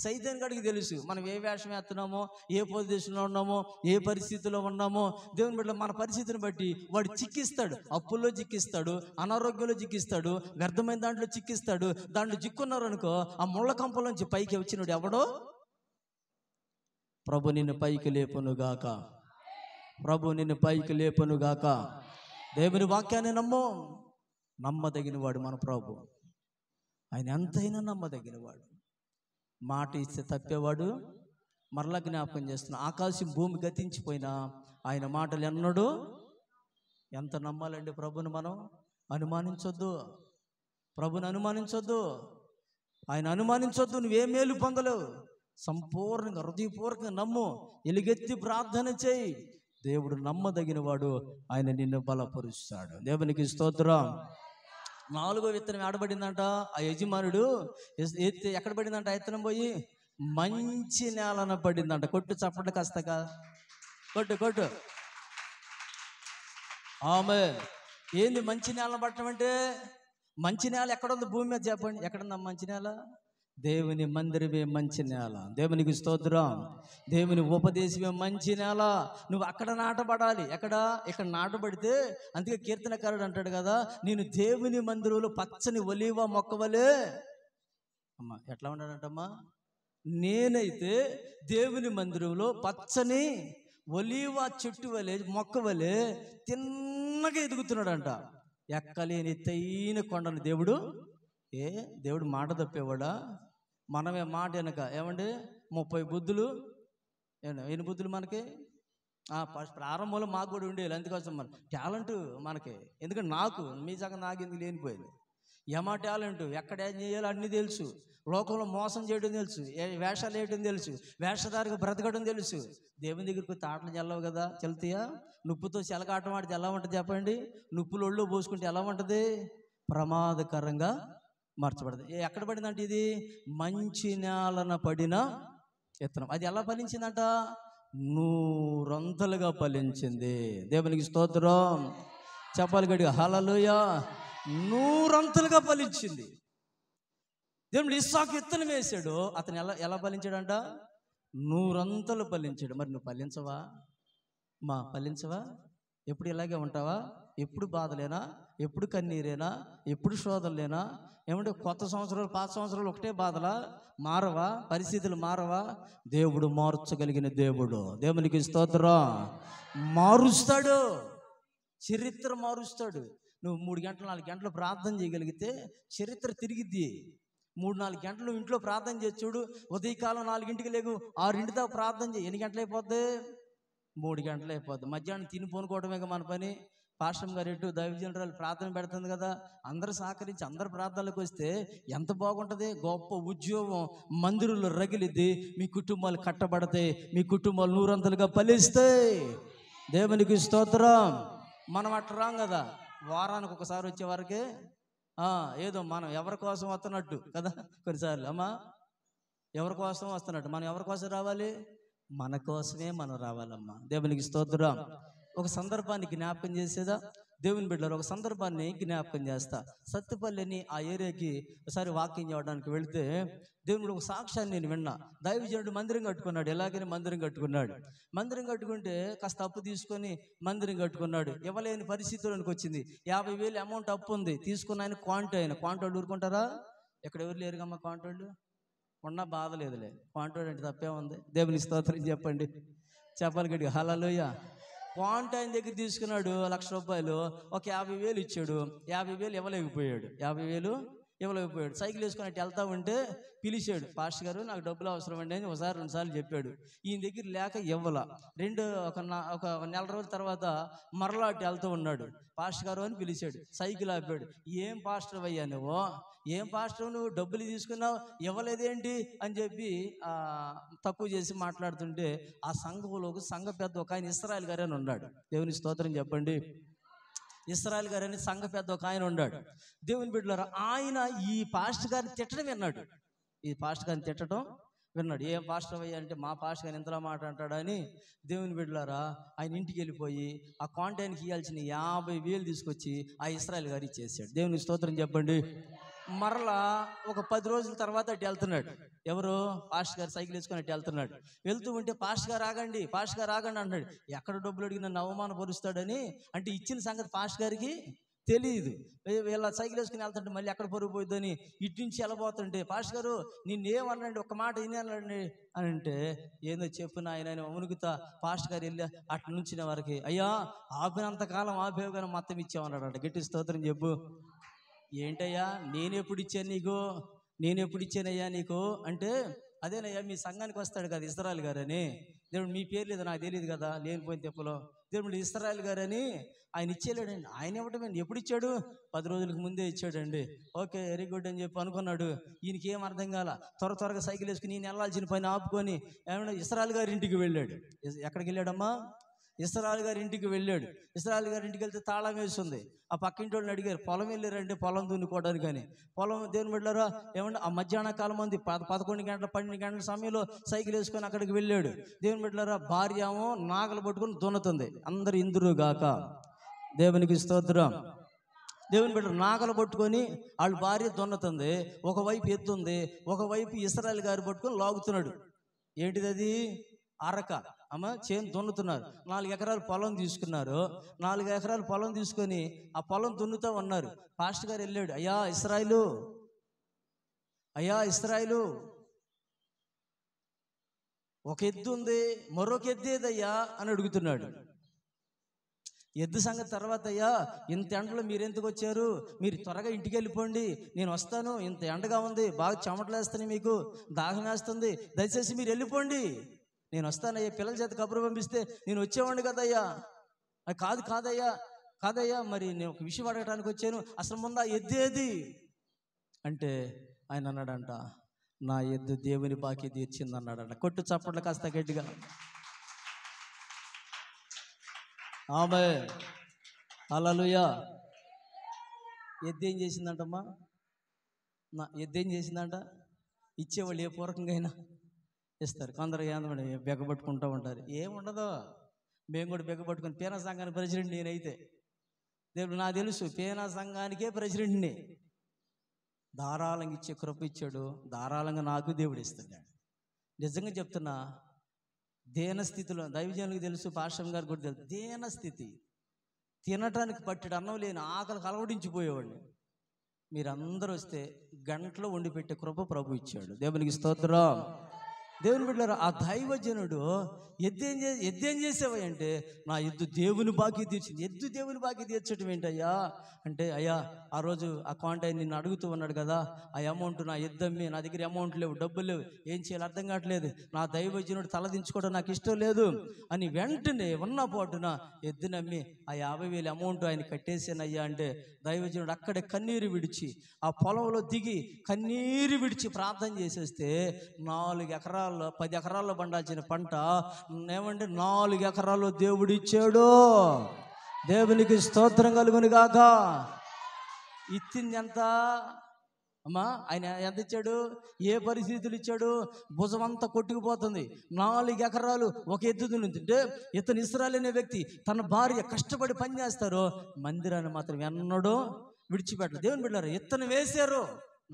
సైతాన్ గడికి తెలుసు. మనం ఏ వేషం వేస్తున్నామో, ఏ పొజిషన్లో ఉన్నామో, ఏ పరిస్థితిలో ఉన్నామో. దేవుని బిడ్డ మన పరిస్థితిని బట్టి వాడు చిక్కిస్తాడు. అప్పుల్లో చిక్కిస్తాడు, అనారోగ్యంలో చిక్కిస్తాడు, వ్యర్థమైన దాంట్లో చిక్కిస్తాడు. దాంట్లో చిక్కున్నారు అనుకో, ఆ ముళ్ళ కంపలోంచి పైకి వచ్చినాడు ఎవడో? ప్రభు నిన్ను పైకి లేపునుగాక, ప్రభు నిన్ను పైకి లేపునుగాక. దేవుని వాక్యాన్ని నమ్మదగినవాడు మన ప్రభు. ఆయన ఎంతైనా నమ్మదగినవాడు. మాట ఇస్తే తప్పేవాడు. మరలా జ్ఞాపకం చేస్తున్నా, ఆకాశం భూమి గతించిపోయినా ఆయన మాటలు ఎన్నడూ. ఎంత నమ్మాలండి ప్రభుని? మనం అనుమానించొద్దు, ప్రభుని అనుమానించొద్దు, ఆయన అనుమానించొద్దు. నువ్వే మేలు పొందలేవు. సంపూర్ణంగా హృదయపూర్వకంగా నమ్ము, ఎలుగెత్తి ప్రార్థన చేయి. దేవుడు నమ్మదగినవాడు, ఆయన నిన్ను బలపరుస్తాడు. దేవునికి స్తోత్రం. 4వ విత్తనం ఆడబడిందంట. ఆ యజమానుడు ఎక్కడ పడిందంట? ఆ విత్తనం పోయి మంచి నేలన పడిందంట. కొట్టు చప్పట్లు కాస్తగా, కొట్టు. ఆమేన్. ఏంది మంచి నేలను పట్టడం అంటే? మంచి నేల ఎక్కడుంది భూమి మీద? చెప్పండి, ఎక్కడుందా మంచి నేల? దేవుని మందిరమే మంచి నేల. దేవునికి స్తోత్రం. దేవుని ఉపదేశమే మంచి నేల. నువ్వు అక్కడ నాటబడాలి. ఇక్కడ నాటబడితే, అందుకే కీర్తనకారుడు అంటాడు కదా, నేను దేవుని మందిరంలో పచ్చని ఒలీవ మొక్కవలే. అమ్మా ఎట్లా ఉన్నాడంటమ్మా? నేనైతే దేవుని మందిరంలో పచ్చని ఒలీవ చెట్టు వలె మొక్క వలె తిన్నగా ఎదుగుతున్నాడంట. ఎక్కలేని ఎత్తైన కొండను దేవుడు మాట తప్పేవాడా? మనమే మాట వెనక ఏమండి 30 బుద్ధులు, ఎన్ని బుద్ధులు మనకి? ప్రారంభంలో మాకు కూడా ఉండేది. అందుకోసం మన టాలెంట్ మనకి, ఎందుకంటే నాకు మీ సగం నాకు ఎందుకు లేనిపోయింది. ఏమా టాలెంట్, ఎక్కడ ఏం చేయాలో అన్నీ తెలుసు, లోకంలో మోసం చేయడం తెలుసు, వేషాలు వేయడం తెలుసు, వేషధారికి బ్రతకడం తెలుసు. దేవుని దగ్గరికి తాటలు చల్లవు కదా, చల్లుతాయా? నుప్పుతో చెలకాటం ఆడితే ఎలా ఉంటుంది చెప్పండి? నుప్పులు ఒళ్ళు పోసుకుంటే ఎలా ఉంటుంది? ప్రమాదకరంగా మార్చబడదు. ఎక్కడ పడిందంటే ఇది మంచి నేలన పడిన విత్తనం. అది ఎలా ఫలించిందంట? 100 ఫలించింది. దేవునికి స్తోత్రం చెప్పాలి గట్టిగా, హల్లెలూయా. 100 ఫలించింది. దేవుడు ఇస్సాకు విత్తనం వేసాడు, అతను ఎలా ఫలించాడంట? 100 ఫలించాడు. మరి నువ్వు ఫలించవా? ఫలించవా? ఎప్పుడు ఇలాగే ఉంటావా? ఎప్పుడు బాధలేనా? ఎప్పుడు కన్నీరేనా? ఎప్పుడు శోధనలేనా? ఏమంటే కొత్త సంవత్సరాలు పాత సంవత్సరాలు ఒకటే బాధలా? మారవా? పరిస్థితులు మారవా? దేవుడు మార్చగలిగిన దేవుడు. దేవునికి స్తోత్రం. మారుస్తాడు, చరిత్ర మారుస్తాడు. నువ్వు 3 గంటలు 4 గంటలు ప్రార్థన చేయగలిగితే చరిత్ర తిరిగిద్ది. 3-4 గంటలు ఇంట్లో ప్రార్థన చేసి చూడు. ఉదయకాలం 4ంటికి లేవు, 6 దాకా ప్రార్థన చేయి. ఎన్ని గంటలు అయిపోద్ది? 3 గంటలు అయిపోద్ది. మధ్యాహ్నం తిని పోనుకోవడమే మన పని. పాస్టర్ గారు ఎటు దైవజనురాలు ప్రార్థన పెడుతుంది కదా, అందరూ సహకరించి అందరు ప్రార్థనలకు వస్తే ఎంత బాగుంటుంది. గొప్ప ఉద్యోగం మందిరంలో రగిలిద్ది, మీ కుటుంబాలు కట్టబడతాయి, మీ కుటుంబాలు 100 ఫలిస్తాయి. దేవునికి స్తోత్రం. మనం అట్లా రాం కదా, వారానికి ఒకసారి వచ్చే వరకే ఏదో మనం ఎవరి కోసం వస్తున్నట్టు కదా. కొన్నిసార్లు ఎవరి కోసం వస్తున్నట్టు. మనం ఎవరి కోసం రావాలి? మన కోసమే మనం రావాలమ్మా. దేవునికి స్తోత్రం. ఒక సందర్భాన్ని జ్ఞాపకం చేసేదా దేవుని బిడ్డలారా? ఒక సందర్భాన్ని జ్ఞాపకం చేస్తా. సత్తుపల్లిని ఆ ఏరియాకి ఒకసారి వాకింగ్ చేయడానికి వెళితే దేవుడు ఒక సాక్ష్యాన్ని నేను విన్నా. దైవజనుడు మందిరం కట్టుకున్నాడు. ఎలాగైనా మందిరం కట్టుకున్నాడు. మందిరం కట్టుకుంటే కాస్త అప్పు తీసుకొని మందిరం కట్టుకున్నాడు. ఇవ్వలేని పరిస్థితుల్లోకి వచ్చింది. 50,000 అమౌంట్ అప్పు ఉంది. తీసుకున్న ఆయన క్వాంటోళ్ళు ఊరుకుంటారా? ఎక్కడ ఎవరు లేరుగమ్మా క్వాంటోళ్ళు. ఉన్నా బాధ లేదులే. క్వాంటోడు అంటే తప్పే ఉంది. దేవుని స్తోత్రం చెప్పండి, చెప్పాలి గట్టిగా, హల్లెలూయా. క్వాంట్ ఆయన దగ్గర తీసుకున్నాడు 1,00,000 రూపాయలు. ఒక 50,000 ఇచ్చాడు. 50,000 ఇవ్వలేకపోయాడు. 50,000 ఇవ్వలేకపోయాడు. సైకిల్ వేసుకొని అటు వెళ్తా ఉంటే పిలిచాడు. పాస్టర్ గారు నాకు డబ్బులు అవసరం అండి అని 1-2 సార్లు చెప్పాడు. ఈయన దగ్గర లేక ఇవ్వాల. ఒక నెల రోజుల తర్వాత మరలా అటు వెళ్తూ ఉన్నాడు. పాస్టర్ గారు అని పిలిచాడు. సైకిల్ ఆపాడు. ఏం పాస్టర్ అయ్యా నువ్వు? ఏం పాస్టర్ నువ్వు డబ్బులు తీసుకున్నావు ఇవ్వలేదేంటి అని చెప్పి తక్కువ చేసి మాట్లాడుతుంటే ఆ సంఘ పెద్ద ఒక ఆయన ఇశ్రాయేల్ గారు అని ఉన్నాడు. దేవుని స్తోత్రం చెప్పండి. ఇశ్రాయేల్ గారు అని సంఘ పెద్ద ఒక ఆయన ఉన్నాడు. దేవుని బిడ్డలారా, ఆయన ఈ పాస్టర్ గారిని తిట్టడం విన్నాడు. ఈ పాస్టర్ గారిని తిట్టడం విన్నాడు. ఏం పాస్టర్ అయ్యా అంటే, మా పాస్టర్ గారిని ఇంతలా మాట అంటాడని దేవుని బిడ్డలారా ఆయన ఇంటికి వెళ్ళిపోయి ఆ కాంటానికి ఇవ్వాల్సిన 50,000 తీసుకొచ్చి ఆ ఇశ్రాయేల్ గారు ఇచ్చేసాడు. దేవుని స్తోత్రం చెప్పండి. మరలా ఒక 10 రోజుల తర్వాత అటు వెళ్తున్నాడు. ఎవరు? పాస్టర్ గారు సైకిల్ వేసుకొని అటు వెళ్తున్నాడు. వెళ్తూ ఉంటే పాస్టర్ గారు ఆగండి అంటున్నాడు. ఎక్కడ డబ్బులు అడిగి నన్ను అవమానపరుస్తాడని, అంటే ఇచ్చిన సంగతి పాస్టర్ గారికి తెలియదు. వీళ్ళ సైకిల్ వేసుకుని వెళ్తుంటే మళ్ళీ ఎక్కడ పరుగు పోయిద్దని ఇటు నుంచి వెళ్ళబోతుంటే, పాస్టర్ గారు నిన్నేమన్నాండి, ఒక్క మాట వినాలండి అని అంటే, ఏందో చెప్పిన ఆయన ఉనుకుతా పాస్టర్ గారు వెళ్ళి అటు నుంచిన వారికి, అయ్యా ఆపినంతకాలం ఆపేవు కానీ మొత్తం ఇచ్చామన్నాడు. గట్టి స్తోత్రం చెప్పు. ఏంటయ్యా నేను ఎప్పుడు ఇచ్చానయ్యా నీకు అంటే, అదేనయ్యా మీ సంఘానికి వస్తాడు కదా ఇశ్రాయేల్ గారని. దేవుడు మీ పేరు లేదు నాకు తెలియదు కదా, లేనిపోయిన తెప్పలో. దేవుడు ఇశ్రాయేల్ గారని ఆయన ఇచ్చేలేడండి. ఆయన ఇవ్వటమేండి, ఎప్పుడు ఇచ్చాడు? 10 రోజులకు ముందే ఇచ్చాడండి. ఓకే వెరీ గుడ్ అని చెప్పి అనుకున్నాడు. ఈయనకి ఏం అర్థం కాల. త్వరగా సైకిల్ వేసుకుని ఈయన వెళ్ళాల్సిన పైన ఆపుకొని ఏమన్నా ఇశ్రాయేల్ గారి ఇంటికి వెళ్ళాడు. ఎక్కడికి వెళ్ళాడమ్మా? ఇశ్రాయేల్ గారి ఇంటికి వెళ్ళాడు. ఇశ్రాయేల్ గారి ఇంటికి వెళ్తే తాళం వేస్తుంది. ఆ పక్కింటి వాళ్ళని అడిగారు, పొలం వెళ్ళారంటే పొలం దున్నుకోవడానికి అని. పొలం దేవుని వెళ్ళారా ఏమన్నా ఆ మధ్యాహ్న కాలం మంది 11 గంటల 12 గంటల సమయంలో సైకిల్ వేసుకొని అక్కడికి వెళ్ళాడు. దేవుని వెళ్ళారా భార్య ఏమో నాగలు పట్టుకొని దున్నుతుంది. అందరు ఇందురు గాక. దేవునికి స్తోత్రం. దేవుని బిడ్డ నాగలు పట్టుకొని వాళ్ళ భార్య దున్నుతుంది. ఒకవైపు ఎత్తుంది, ఒకవైపు ఇశ్రాయేల్ గారు పట్టుకొని లాగుతున్నాడు. ఏంటిది అది? అరక. చేను దున్నుతున్నారు. 4 ఎకరాలు పొలం తీసుకున్నారు. 4 ఎకరాలు పొలం తీసుకొని ఆ పొలం దున్నుతూ ఉన్నారు. పాస్టర్ గారు వెళ్ళాడు, అయ్యా ఇశ్రాయేలు ఒక ఎద్దు ఉంది, మరొక ఎద్దు ఏదయ్యా అని అడుగుతున్నాడు. ఎద్దు సంగతి తర్వాత, అయ్యా ఇంత ఎండలో మీరు ఎందుకు వచ్చారు, మీరు త్వరగా ఇంటికి వెళ్ళిపోండి, నేను వస్తాను, ఇంత ఎండగా ఉంది, బాగా చెమటలు వేస్తాను, మీకు దాహం వేస్తుంది, దయచేసి మీరు వెళ్ళిపోండి, నేను వస్తానయ్యా, పిల్లల చేత కబురు పంపిస్తే నేను వచ్చేవాడిని కదయ్యా. కాదయ్యా మరి నేను ఒక విషయం అడగడానికి వచ్చాను, అసలు ముందు ఆ ఎద్దు ఏది అంటే ఆయన అన్నాడంట, నా ఎద్దు దేవుని బాకీ తీర్చింది అన్నాడంట. కొట్టు చప్పట్లు కాస్త గట్టిగా. ఆమేన్, హల్లెలూయా. ఎద్దు ఏం చేసిందంటమ్మా? నా ఎద్దు ఏం చేసిందంట? ఇచ్చేవాళ్ళు ఏ పూర్వకంగా అయినా ఇస్తారు, కొందరు ఏందమని బెగ్గబట్టుకుంటూ ఉంటారు. ఏముండదు, మేము కూడా బెగ్గబట్టుకుని పేనా సంఘానికి ప్రెసిడెంట్ నేనైతే, దేవుడు నాకు తెలుసు, పేనా సంఘానికే ప్రెసిడెంట్ని. ధారాళంగా ఇచ్చే కృప ఇచ్చాడు, ధారాళంగా నాకు దేవుడు ఇస్తున్నాడు. నిజంగా చెప్తున్నా, దీనస్థితిలో దైవజనులకు తెలుసు, పాస్టర్ గారు కూడా తెలుసు, దీనస్థితి, తినటానికి పట్టెడు అన్నం లేని ఆకలి కలవడించిపోయేవాడిని. మీరందరూ వస్తే గంటలో వండి పెట్టే కృప ప్రభు ఇచ్చాడు. దేవునికి స్తోత్రం. దేవుని బిడ్డలారా, ఆ దైవజనుడు ఎద్దేం చేసావా అంటే, నా ఎద్దు దేవుని బాకీ తీర్చింది. ఎద్దు దేవుని బాకీ తీర్చడం ఏంటయ్యా అంటే, అయ్యా ఆ రోజు ఆ కాంటాక్ట్ నిన్ను అడుగుతూ ఉన్నాడు కదా, ఆ అమౌంట్ నా ఎద్దు అమ్మి, నా దగ్గర అమౌంట్ లేవు, డబ్బులు లేవు, ఏం చేయాలి అర్థం కావట్లేదు, నా దైవజనుడు తలదించుకోవడం నాకు ఇష్టం లేదు అని వెంటనే ఉన్న పోటున ఎద్దు నమ్మి ఆ 50,000 అమౌంట్ ఆయన కట్టేసానయ్యా అంటే, దైవజనుడు అక్కడే కన్నీరు విడిచి ఆ పొలంలో దిగి కన్నీరు విడిచి ప్రార్థన చేసేస్తే 4 ఎకరాల్లో 10 ఎకరాల్లో పండాల్సిన పంట ఏమంటే 4 ఎకరాల్లో దేవుడు ఇచ్చాడు. దేవునికి స్తోత్రం కలుగును గాక. ఇచ్చింది ఎంత అమ్మా? ఆయన ఎంత ఇచ్చాడు? ఏ పరిస్థితులు ఇచ్చాడు? భుజం అంతా కొట్టుకుపోతుంది. 4 ఎకరాలు ఒక ఎద్దు నుంచుంటే ఇతను ఇశ్రాయేలు అనే వ్యక్తి తన భార్య కష్టపడి పని చేస్తారు, మందిరాన్ని మాత్రం ఎన్నడూ విడిచిపెట్టరు. దేవుని బిడ్డలారా, ఇతను వేశారు,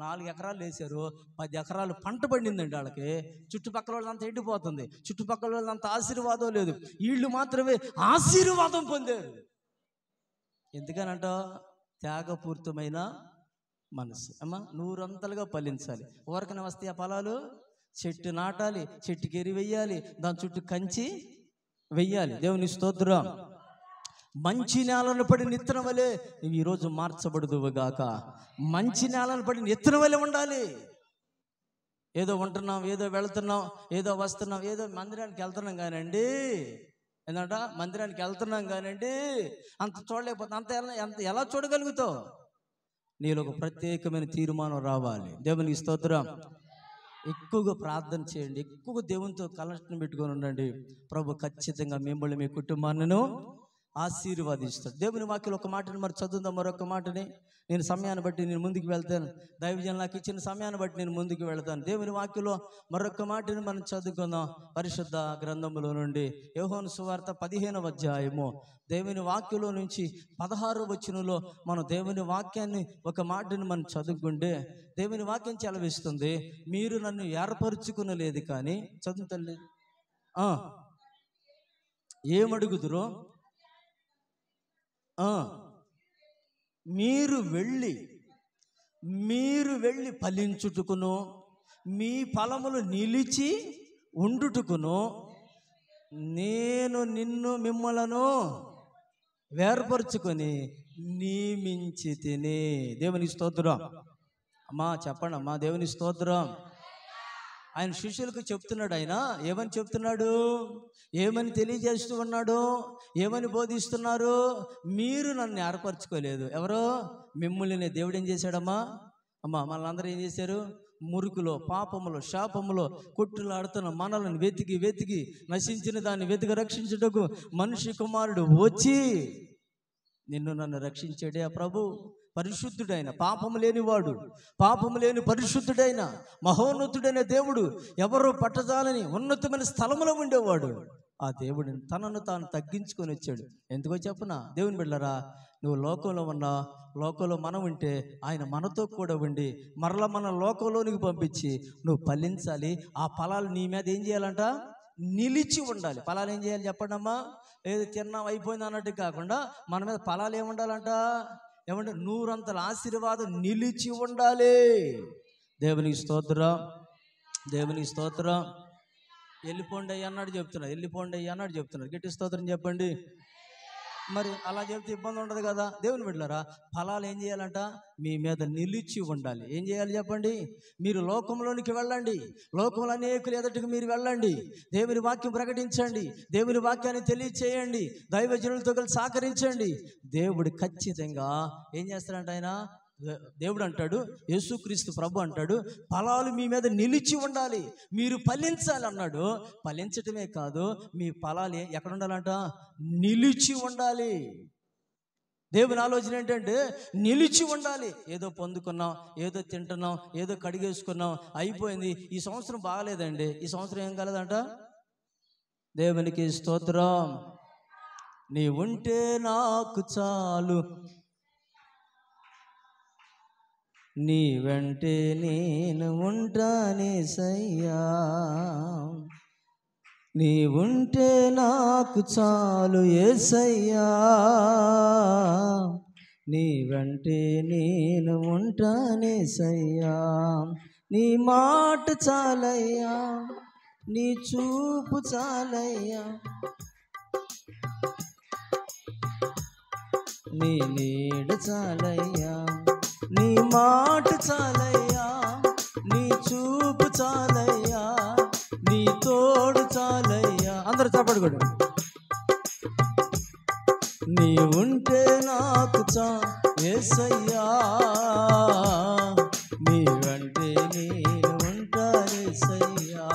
4 ఎకరాలు వేశారు, 10 ఎకరాలు పంట పండిందండి వాళ్ళకి. చుట్టుపక్కల వాళ్ళంతా ఎండిపోతుంది, చుట్టుపక్కల వాళ్ళంతా ఆశీర్వాదం లేదు, వీళ్ళు మాత్రమే ఆశీర్వాదం పొందారు. ఎందుకనంట? త్యాగపూరితమైన మనసు. అమ్మా, 100 ఫలించాలి. ఊరకనే వస్తాయి ఆ ఫలాలు? చెట్టు నాటాలి, చెట్టుకి ఎరి వెయ్యాలి, దాని చుట్టూ కంచి వెయ్యాలి. దేవుని స్తోత్రం. మంచి నేలను పడిన విత్తనం వలె నువ్వు ఈరోజు మార్చబడుదువుగాక. మంచి నేలను పడిన విత్తనం వలె ఉండాలి. ఏదో ఉంటున్నాం, ఏదో వెళుతున్నాం, ఏదో వస్తున్నాం, ఏదో మందిరానికి వెళ్తున్నాం కానండి, ఏంటంట మందిరానికి వెళ్తున్నాం కానండి అంత చూడలేకపోతే అంత ఎలా చూడగలుగుతావు? నీలో ఒక ప్రత్యేకమైన తీర్మానం రావాలి. దేవునికి స్తోత్రం. ఎక్కువగా ప్రార్థన చేయండి, ఎక్కువగా దేవునితో కనెక్షన్ పెట్టుకొని ఉండండి. ప్రభు ఖచ్చితంగా మిమ్మల్ని మీ కుటుంబాన్ని ఆశీర్వాదిస్తాడు. దేవుని వాక్యం ఒక మాటని మరి చదువుదాం, మరొక మాటని. నేను సమయాన్ని బట్టి నేను ముందుకు వెళ్తాను, దైవజనులు నాకు ఇచ్చిన సమయాన్ని బట్టి నేను ముందుకు వెళ్తాను. దేవుని వాక్యంలో మరొక మాటని మనం చదువుకుందాం. పరిశుద్ధ గ్రంథములో నుండి యోహాను సువార్త 15వ అధ్యాయము దేవుని వాక్యంలో నుంచి 16వ వచనంలో మనం దేవుని వాక్యాన్ని ఒక మాటని మనం చదువుకుంటే దేవుని వాక్యం సెలవిస్తుంది, మీరు నన్ను ఏర్పరచుకునలేదు కానీ, చదువు తల్లి, ఏమడుగుదురో మీరు వెళ్ళి ఫలించుటకును మీ ఫలములు నిలిచి ఉండుటకును నేను మిమ్మలను వేర్పరచుకొని నియమించి తిని. దేవుని స్తోత్రం. అమ్మా చెప్పండి అమ్మా, దేవుని స్తోత్రం. ఆయన శిష్యులకు చెప్తున్నాడు. ఆయన ఏమని చెప్తున్నాడు? ఏమని తెలియజేస్తూ ఉన్నాడు? ఏమని బోధిస్తున్నారు? మీరు నన్ను ఏర్పరచుకోలేదు. ఎవరో? మిమ్మల్ని దేవుడు ఏం చేశాడమ్మా? అమ్మా మనల్ని ఏం చేశారు? మురుకులో, పాపములో, శాపములో కొట్టులాడుతున్న మనల్ని వెతికి నశించిన దాన్ని వెతికి రక్షించుటకు మనిషి కుమారుడు వచ్చి నన్ను రక్షించాడే ఆ ప్రభు. పరిశుద్ధుడైన, పాపము లేనివాడు, పాపము లేని పరిశుద్ధుడైన మహోన్నతుడైన దేవుడు, ఎవరో పట్టజాలని ఉన్నతమైన స్థలములో ఉండేవాడు. ఆ దేవుడిని తనను తాను తగ్గించుకొని వచ్చాడు. ఎందుకో చెప్పనా? దేవుని బిడ్డలారా, నువ్వు లోకంలో ఉన్నా, లోకంలో మనం ఉంటే ఆయన మనతో కూడా ఉండి మరలా మన లోకంలోనికి పంపించి నువ్వు ఫలించాలి. ఆ ఫలాలు నీ మీద ఏం చేయాలంట? నిలిచి ఉండాలి. ఫలాలు ఏం చేయాలి చెప్పండి అమ్మా? ఏదో తిన్నాం అయిపోయింది అన్నట్టు కాకుండా మన మీద ఫలాలు ఏముండాలంట? ఏమంటే 100 ఆశీర్వాదం నిలిచి ఉండాలి. దేవునికి స్తోత్రం, దేవునికి స్తోత్రం. వెళ్ళిపోండి అయ్యా అన్నాడు చెప్తున్నారు, వెళ్ళిపోండి అయ్యా అన్నాడు చెప్తున్నారు. గట్టి స్తోత్రం చెప్పండి. మరి అలా చెప్తే ఇబ్బంది ఉండదు కదా. దేవుని బిడ్డలారా, ఫలాలు ఏం చేయాలంట? మీ మీద నిలిచి ఉండాలి. ఏం చేయాలి చెప్పండి? మీరు లోకంలోనికి వెళ్ళండి, లోకంలో అనేకులు ఎదుటికి మీరు వెళ్ళండి, దేవుని వాక్యం ప్రకటించండి, దేవుని వాక్యాన్ని తెలియచేయండి, దైవజనులతో కలిసి సహకరించండి. దేవుడు ఖచ్చితంగా ఏం చేస్తాడంట? ఆయన దేవుడు అంటాడు, యేసుక్రీస్తు ప్రభు అంటాడు, ఫలాలు మీ మీద నిలిచి ఉండాలి, మీరు ఫలించాలి అన్నాడు. ఫలించటమే కాదు, మీ ఫలాలు ఎక్కడ ఉండాలంట? నిలిచి ఉండాలి. దేవుని ఆలోచన ఏంటంటే నిలిచి ఉండాలి. ఏదో పొందుకున్నాం, ఏదో తింటున్నాం, ఏదో కడిగేసుకున్నాం, అయిపోయింది, ఈ సంవత్సరం బాగలేదండి, ఈ సంవత్సరం ఏం కాలేదంట. దేవునికి స్తోత్రం. నీ ఉంటే నాకు చాలు, నీ వెంటే నేను ఉంటానేసయ్యా, నీ ఉంటే నాకు చాలు యేసయ్యా, నీ వెంటే నేను ఉంటానేసయ్యా, నీ మాట చాలయ్యా, నీ చూపు చాలయ్యా, నీ నీడ చాలయ్యా, నీ మాట చాలయ్యా, నీ చూపు చాలయ్యా, నీ తోడు చాలయ్యా. అందరూ చప్పట్లు కొట్టు. నీ ఉంటే నాకు యేసయ్యా, నీ వెంటే నేను ఉంటానేసయ్యా,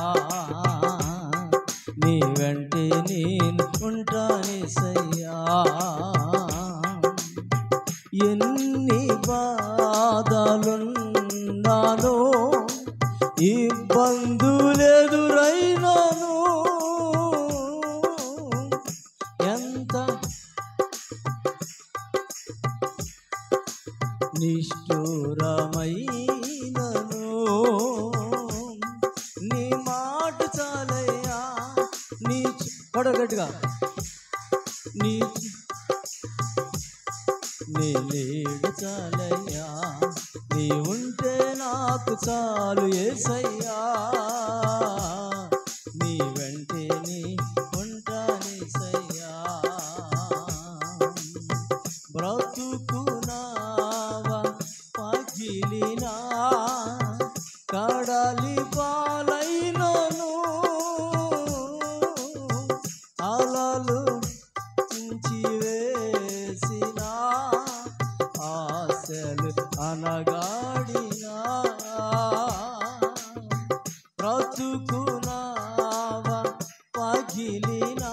నీ వెంటే నేను ఉంటానేసయ్యా. ఎన్ని బాధలున్నానో, ఇబ్బందులెదురైనాను, ఎంత నిష్ఠురమైనను, నీ మాట చాలయ్యా, నీ గట్టిగా నీ నీడ చాలయ్యా, నీ ఉంటే నాకు చాలు యేసయ్యా, నీ వెంటే నీ ఉంటానేసయ్యా. బ్రతుకునావా పగిలినా, కడలి పాలైనను, అలలు వేసినా, ఆశలు అనగాడినా, బ్రతుకునావా పగిలినా,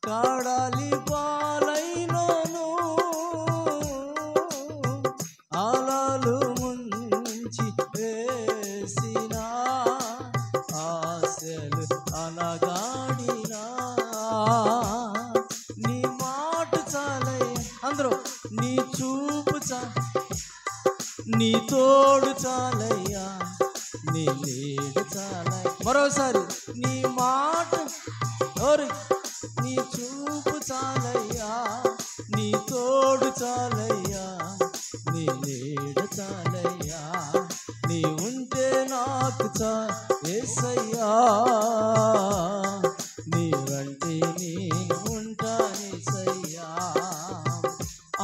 కడలి పాలైనను, అలలు ముంచి వేసినా, ఆశలు అనగాడినా, నీ మాట చాలయ్యా. అందరూ నీ చూపు నీ తోడు చాలయ్యా, నీ నీడ చాలయ్యా. మరోసారి నీ మాట, నీ చూపు చాలయ్యా, నీ తోడు చాలయ్యా, నీ నీడ చాలయ్యా, నీ ఉంటే నాకు యేసయ్యా, నీ వెంటే నేను ఉంటానేసయ్యా.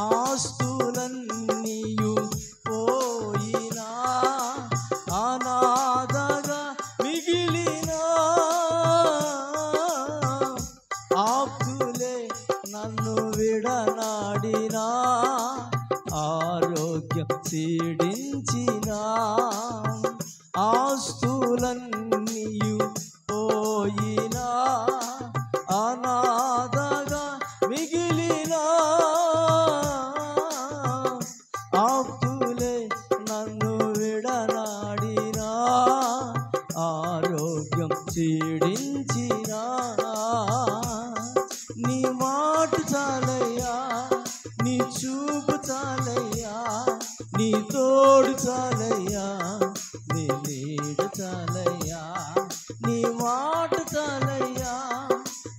ఆస్తులన్నీయు పోయినా, అనాథగా మిగిలినా, ఆప్తులే నన్ను విడనాడినా, ఆరోగ్యం క్షీణించినా, ఆస్తులన్నీయు పోయినా, అనాథగా మిగిలినా, ఆప్తులే నన్ను విడనాడినా, ఆరోగ్యం క్షీణించినా, నీ మాట చాలయ్యా, నీ చూపు చాలయ్యా, నీ తోడు చాలయ్యా, నీ నీడ చాలయ్యా, నీ మాట చాలయ్యా,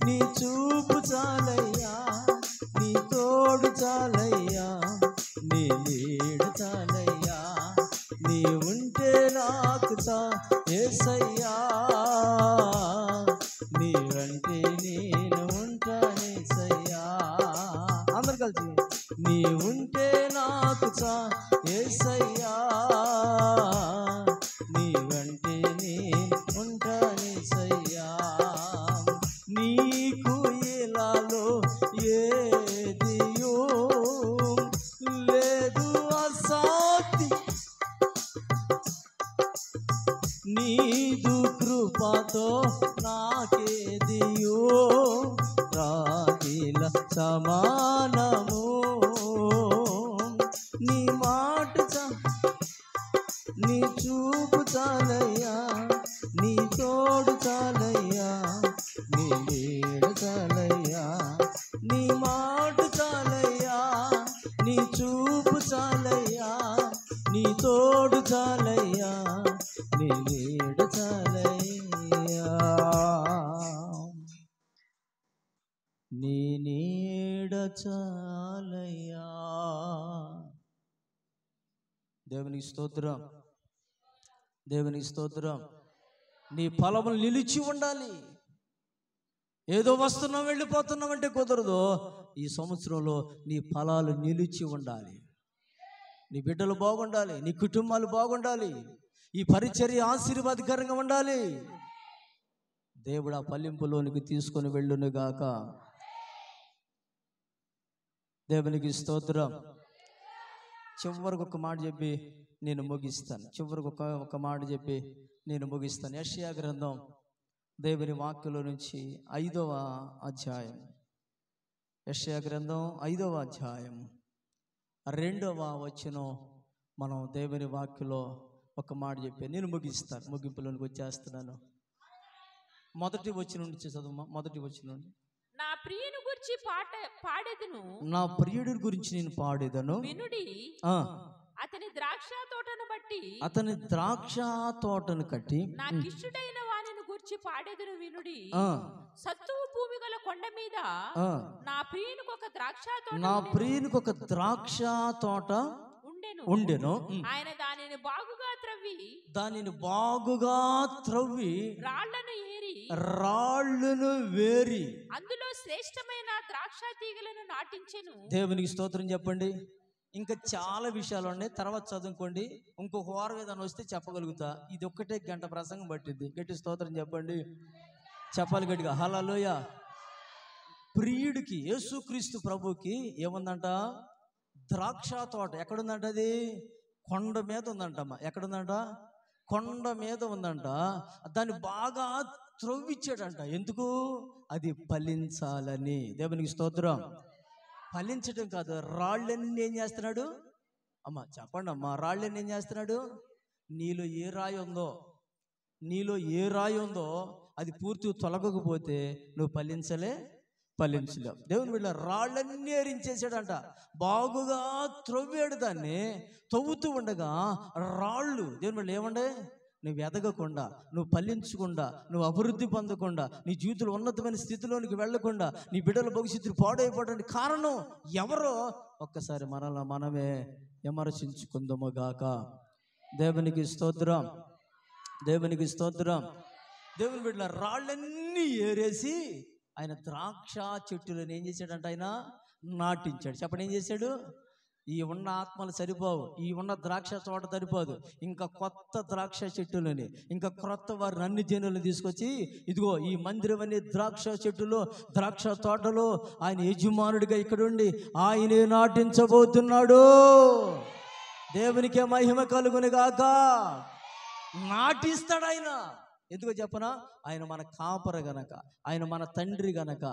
నీ చూపు చాలయ్యా, నీ తోడు చాలయ్యా, నీ నీడ చాలయ్యా, నీ ఉంటే నాకు యేసయ్యా, నీ వెంటే నేను ఉంటానేసయ్యా. అందరు కలిసి నీ ఉంటే నాకు యేసయ్యా, నీ వెంటే నేను ఉంటానేసయ్యా. నీకు ఇలాలో ఏదియో లేదు అసాధ్యం, నీదు కృపతో నాకేదియో రాగిల సమానము. నీ మాట నీ చూపు చాలయ్యా, నీ తోడు చాలయ్యా, నీ నీడు చాలయ్యా. నీ మాట చాలయ్యా, నీ చూపు చాలయ్యా, నీ తోడు చాలయ్యా, నీ నీడు చాలయ్యా, నీ నీడ చాలయ్యా. దేవునికి స్తోత్రం, దేవునికి స్తోత్రం. నీ ఫలములు నిలిచి ఉండాలి. ఏదో వస్తున్నాం వెళ్ళిపోతున్నామంటే కుదరదు. ఈ సంవత్సరంలో నీ ఫలాలు నిలిచి ఉండాలి. నీ బిడ్డలు బాగుండాలి, నీ కుటుంబాలు బాగుండాలి, ఈ పరిచర్య ఆశీర్వాదకరంగా ఉండాలి. దేవుడు ఆ ఫలింపులోనికి తీసుకొని వెళ్ళునుగాక. దేవునికి స్తోత్రం. చివరికి ఒక మాట చెప్పి నేను ముగిస్తాను. చివరికి ఒక మాట చెప్పి నేను ముగిస్తాను. యెషయా గ్రంథం దేవుని వాక్యంలో నుంచి 5వ అధ్యాయం. యెషయా గ్రంథం 5వ అధ్యాయం 2వ వచనం. మనం దేవుని వాక్యంలో ఒక మాట చెప్పి నేను ముగిస్తాను. ముగింపులోనికి వచ్చేస్తున్నాను. మొదటి వచనం నుంచి చదువు. మొదటి వచనం నుండి. నా ప్రియుని గురించి పాడేదను, నా ప్రియుడి గురించి నేను పాడేదను వినుడి. అతని ద్రాక్ష తోటను బట్టి, అతని ద్రాక్ష తోటను కట్టి నాకు ఇష్టడైన వానిని గురించి పాడేదను వినుడి. సత్తువు భూమి గల కొండ మీద నా ప్రియునికి ఒక ద్రాక్ష తోట, నా ప్రియునికి ఒక ద్రాక్ష తోట ఉండెను. ఆయన దానిని బాగుగా త్రవ్వి రాళ్లను వేరి అందులో శ్రేష్టమైన ద్రాక్ష తీగలను నాటించెను. దేవునికి స్తోత్రం చెప్పండి. ఇంకా చాలా విషయాలు ఉన్నాయి, తర్వాత చదువుకోండి. ఇంకొక వారం ఏదైనా వస్తే చెప్పగలుగుతా. ఇది ఒక్కటే గంట ప్రసంగం పట్టింది. గట్టి స్తోత్రం చెప్పండి, చెప్పాలి గట్టిగా. హల్లెలూయా. ప్రియుడికి యేసుక్రీస్తు ప్రభుకి ఏముందంట? ద్రాక్ష తోట. ఎక్కడుందంట? అది కొండ మీద ఉందంటమ్మా. ఎక్కడుందంట? కొండ మీద ఉందంట. దాన్ని బాగా త్రవ్విచ్చాడంట. ఎందుకు? అది ఫలించాలని. దేవునికి స్తోత్రం. ఫలించడం కాదు, రాళ్ళన్నీ ఏం చేస్తున్నాడు? అమ్మ చెప్పండి అమ్మా, రాళ్ళన్నీ ఏం చేస్తున్నాడు? నీలో ఏ రాయి ఉందో, నీలో ఏ రాయి ఉందో అది పూర్తిగా తొలగకపోతే నువ్వు ఫలించలేవు. దేవుని బిడ్డ రాళ్ళన్నీ ఎరించేసాడంట. బాగుగా త్రవ్వాడు. దాన్ని తవ్వుతూ ఉండగా రాళ్ళు దేవుని బిడ్డ ఏమండే, నువ్వు ఎదగకుండా, నువ్వు ఫలించకుండా, నువ్వు అభివృద్ధి పొందకుండా, నీ జీవితంలో ఉన్నతమైన స్థితిలోనికి వెళ్లకుండా, నీ బిడ్డల భవిష్యత్తు పాడైపోవడానికి కారణం ఎవరో ఒక్కసారి మనమే విమర్శించుకుందాము గాక. దేవునికి స్తోత్రం, దేవునికి స్తోత్రం. దేవుని బిడ్డల రాళ్ళన్నీ ఏరేసి ఆయన ద్రాక్ష చెట్టులను ఏం చేశాడంట? ఆయన నాటించాడు. చెప్పండి, ఏం చేశాడు? ఈ ఉన్న ఆత్మలు సరిపోవు, ఈ ఉన్న ద్రాక్ష తోట సరిపోదు. ఇంకా కొత్త ద్రాక్ష చెట్టులని, ఇంకా క్రొత్త వారిని, అన్ని జనులను తీసుకొచ్చి ఇదిగో ఈ మందిరం అనే ద్రాక్ష చెట్టులో, ద్రాక్ష తోటలో ఆయన యజమానుడిగా ఇక్కడుండి ఆయనే నాటించబోతున్నాడు. దేవునికే మహిమ కలుగును గాక. నాటిస్తాడు ఆయన. ఎందుకో చెప్పనా? ఆయన మన కాపర గనక, ఆయన మన తండ్రి గనక,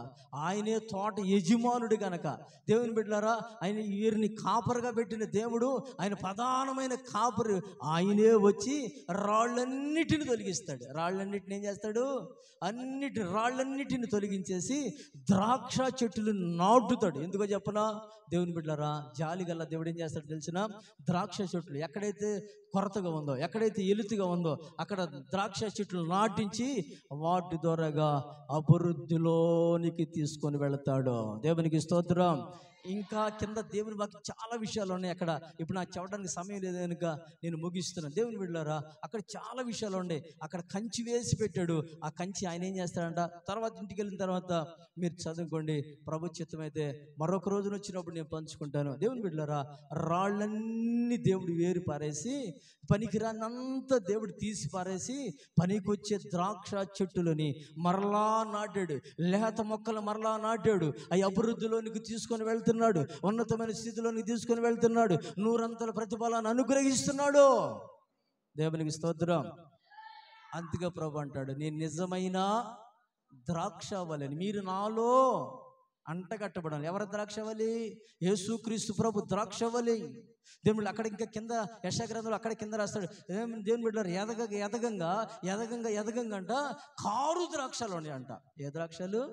ఆయనే తోట యజమానుడు గనక. దేవుని బిడ్డలారా, ఆయన వీరిని కాపరగా పెట్టిన దేవుడు, ఆయన ప్రధానమైన కాపరు. ఆయనే వచ్చి రాళ్ళన్నిటిని తొలగిస్తాడు. రాళ్ళన్నిటిని ఏం చేస్తాడు? రాళ్ళన్నిటిని తొలగించేసి ద్రాక్ష చెట్టులు నాటుతాడు. ఎందుకో చెప్పనా? దేవుని బిడ్డలారా, జాలి గల్ల దేవుడు ఏం చేస్తాడు తెలిసిన? ద్రాక్ష చెట్లు ఎక్కడైతే కొరతగా ఉందో, ఎక్కడైతే ఎలుతుగా ఉందో అక్కడ ద్రాక్ష చెట్లు నాటించి వాటి ద్వారాగా అభివృద్ధిలోనికి తీసుకొని వెళతాడు. దేవునికి స్తోత్రం. ఇంకా కింద దేవుని వాక్యం చాలా విషయాలు ఉన్నాయి అక్కడ. ఇప్పుడు నాకు చెప్పడానికి సమయం లేదు కనుక నేను ముగిస్తున్నాను. దేవుని బిడ్డలారా, అక్కడ చాలా విషయాలు ఉన్నాయి. అక్కడ కంచి వేసి పెట్టాడు. ఆ కంచి ఆయన ఏం చేస్తాడంట, తర్వాత ఇంటికి వెళ్ళిన తర్వాత మీరు చదువుకోండి. ప్రభు చిత్తమైతే మరొక రోజున వచ్చినప్పుడు నేను పంచుకుంటాను. దేవుని బిడ్డలారా, రాళ్ళన్నీ దేవుడు వేరు పారేసి, పనికిరానంతా దేవుడు తీసి పారేసి, పనికొచ్చే ద్రాక్ష చెట్టులని మరలా నాటాడు. లేత మొక్కలు మరలా నాటాడు. అవి అభివృద్ధిలోనికి తీసుకొని వెళ్తున్నాడు. ఉన్నతమైన స్థితిలోనికి తీసుకొని వెళ్తున్నాడు. 100 ప్రతిఫలాన్ని అనుగ్రహిస్తున్నాడు. దేవునికి స్తోత్రం. అందుకే ప్రభు అంటాడు, నేను నిజమైన ద్రాక్షవల్లిని, మీరు నాలో అంటగట్టబడాలి. ఎవరి ద్రాక్షవల్లి? యేసుక్రీస్తు ప్రభు ద్రాక్షవల్లి. దేవుడు అక్కడ ఇంకా కింద యెషయా గ్రంథంలో అక్కడ కింద రాస్తాడు, దేవుని బిడ్డలారా, ఎదగంగా అంట కారు ద్రాక్షలు ఉన్నాయంట. ఏ ద్రాక్షలు?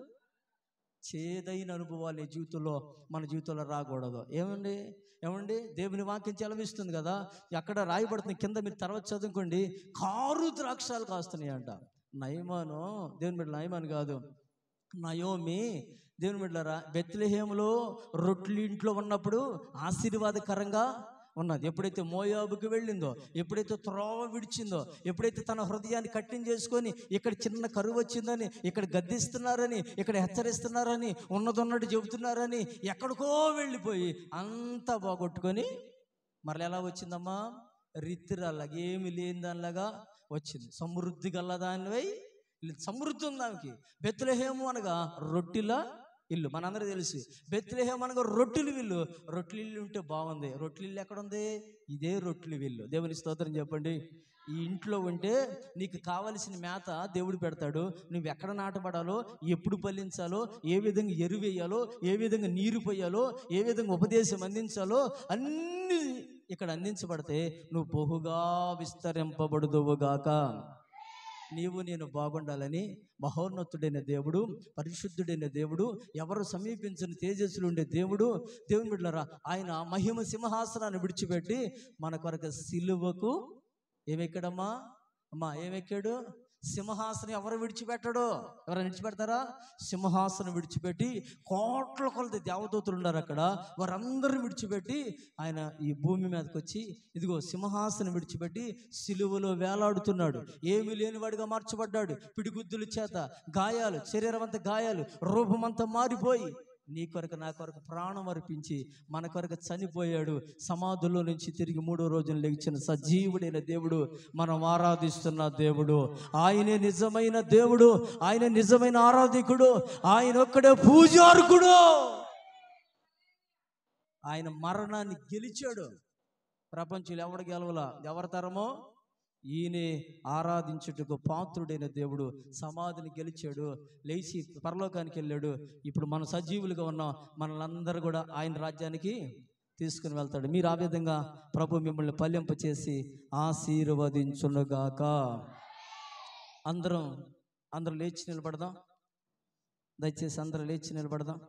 చేదైన అనుభవాలు జీవితంలో, మన జీవితంలో రాకూడదు. ఏమండి దేవుని వాక్యం చెలవిస్తుంది కదా, అక్కడ రాయబడుతుంది కింద, మీరు తర్వాత చదువుకోండి. కారు ద్రాక్షాలు కాస్తున్నాయి అంట. నయమాను, దేవుని బిడ్డలు, నయమాను కాదు, నయోమి, దేవుని బిడ్డలారా, బెత్లెహేములో రొట్టెలు ఇంట్లో ఉన్నప్పుడు ఆశీర్వాదకరంగా ఉన్నది. ఎప్పుడైతే మోయాబుకి వెళ్ళిందో, ఎప్పుడైతే త్రోవ విడిచిందో, ఎప్పుడైతే తన హృదయాన్ని కట్టించేసుకొని ఇక్కడ చిన్న కరువు వచ్చిందని, ఇక్కడ గద్దిస్తున్నారని, ఇక్కడ హెచ్చరిస్తున్నారని, ఉన్నదన్నట్టు చెబుతున్నారని ఎక్కడికో వెళ్ళిపోయి అంతా బాగొట్టుకొని మరలా ఎలా వచ్చిందమ్మా? రిత్తిరాలాగా, ఏమి లేని దానిలాగా వచ్చింది. సమృద్ధి గల్లదానివై, సమృద్ధి ఉంది ఆమెకి. బెత్లెహేము అనగా రొట్టెల ఇల్లు, మనందరూ తెలుసు. బెత్లెహేము అనగా రొట్టెల ఇల్లు. రొట్టెల ఇల్లు ఉంటే బాగుంది. రొట్టెల ఇల్లు ఎక్కడుంది? ఇదే రొట్టెల ఇల్లు. దేవుని స్తోత్రం చెప్పండి. ఈ ఇంట్లో ఉంటే నీకు కావలసిన మేత దేవుడు పెడతాడు. నువ్వు ఎక్కడ నాటబడాలో, ఎప్పుడు ఫలించాలో, ఏ విధంగా ఎరువేయాలో, ఏ విధంగా నీరు పోయాలో, ఏ విధంగా ఉపదేశం అందించాలో అన్నీ ఇక్కడ అందించబడితే నువ్వు బహుగా విస్తరింపబడుదువుగాక. నీవు నేను బాగుండాలని మహోన్నతుడైన దేవుడు, పరిశుద్ధుడైన దేవుడు, ఎవరు సమీపించని తేజస్సులు ఉండే దేవుడు, దేవుని బిడ్డలారా, ఆయన మహిమ సింహాసనాన్ని విడిచిపెట్టి మన కొరకు సిలువకు ఏమెక్కడమ్మా? ఏమెక్కాడు? సింహాసనం. ఎవరు విడిచిపెట్టాడు? ఎవరైనా విడిచిపెడతారా? సింహాసనం విడిచిపెట్టి కోట్ల కొలది దేవదూతలు ఉన్నారు అక్కడ, వారందరూ విడిచిపెట్టి ఆయన ఈ భూమి మీదకి వచ్చి ఇదిగో సింహాసనం విడిచిపెట్టి సిలువలో వేలాడుతున్నాడు. ఏమీ లేనివాడిగా మార్చబడ్డాడు. పిడిగుద్దుల చేత గాయాలు, శరీరం అంతా గాయాలు, రూపమంతా మారిపోయి నీ కొరకు నా కొరకు ప్రాణం అర్పించి మన కొరకు చనిపోయాడు. సమాధుల్లో నుంచి తిరిగి 3వ రోజున లేచిన సజీవుడైన దేవుడు, మనం ఆరాధిస్తున్న దేవుడు. ఆయనే నిజమైన దేవుడు, ఆయన నిజమైన ఆరాధికుడు, ఆయన ఒక్కడే పూజార్కుడు. ఆయన మరణాన్ని గెలిచాడు. ప్రపంచంలో ఎవడు గెలవలా. ఎవరి తరమో? ఈయనే ఆరాధించుటకు పాత్రుడైన దేవుడు. సమాధిని గెలిచాడు, లేచి పరలోకానికి వెళ్ళాడు. ఇప్పుడు మనం సజీవులుగా ఉన్నాం. మనలందరూ కూడా ఆయన రాజ్యానికి తీసుకుని వెళ్తాడు. మీరు ఆ విధంగా ప్రభు మిమ్మల్ని ఫలింప చేసి ఆశీర్వదించునుగాక. అందరం లేచి నిలబడదాం. దయచేసి అందరూ లేచి నిలబడదాం.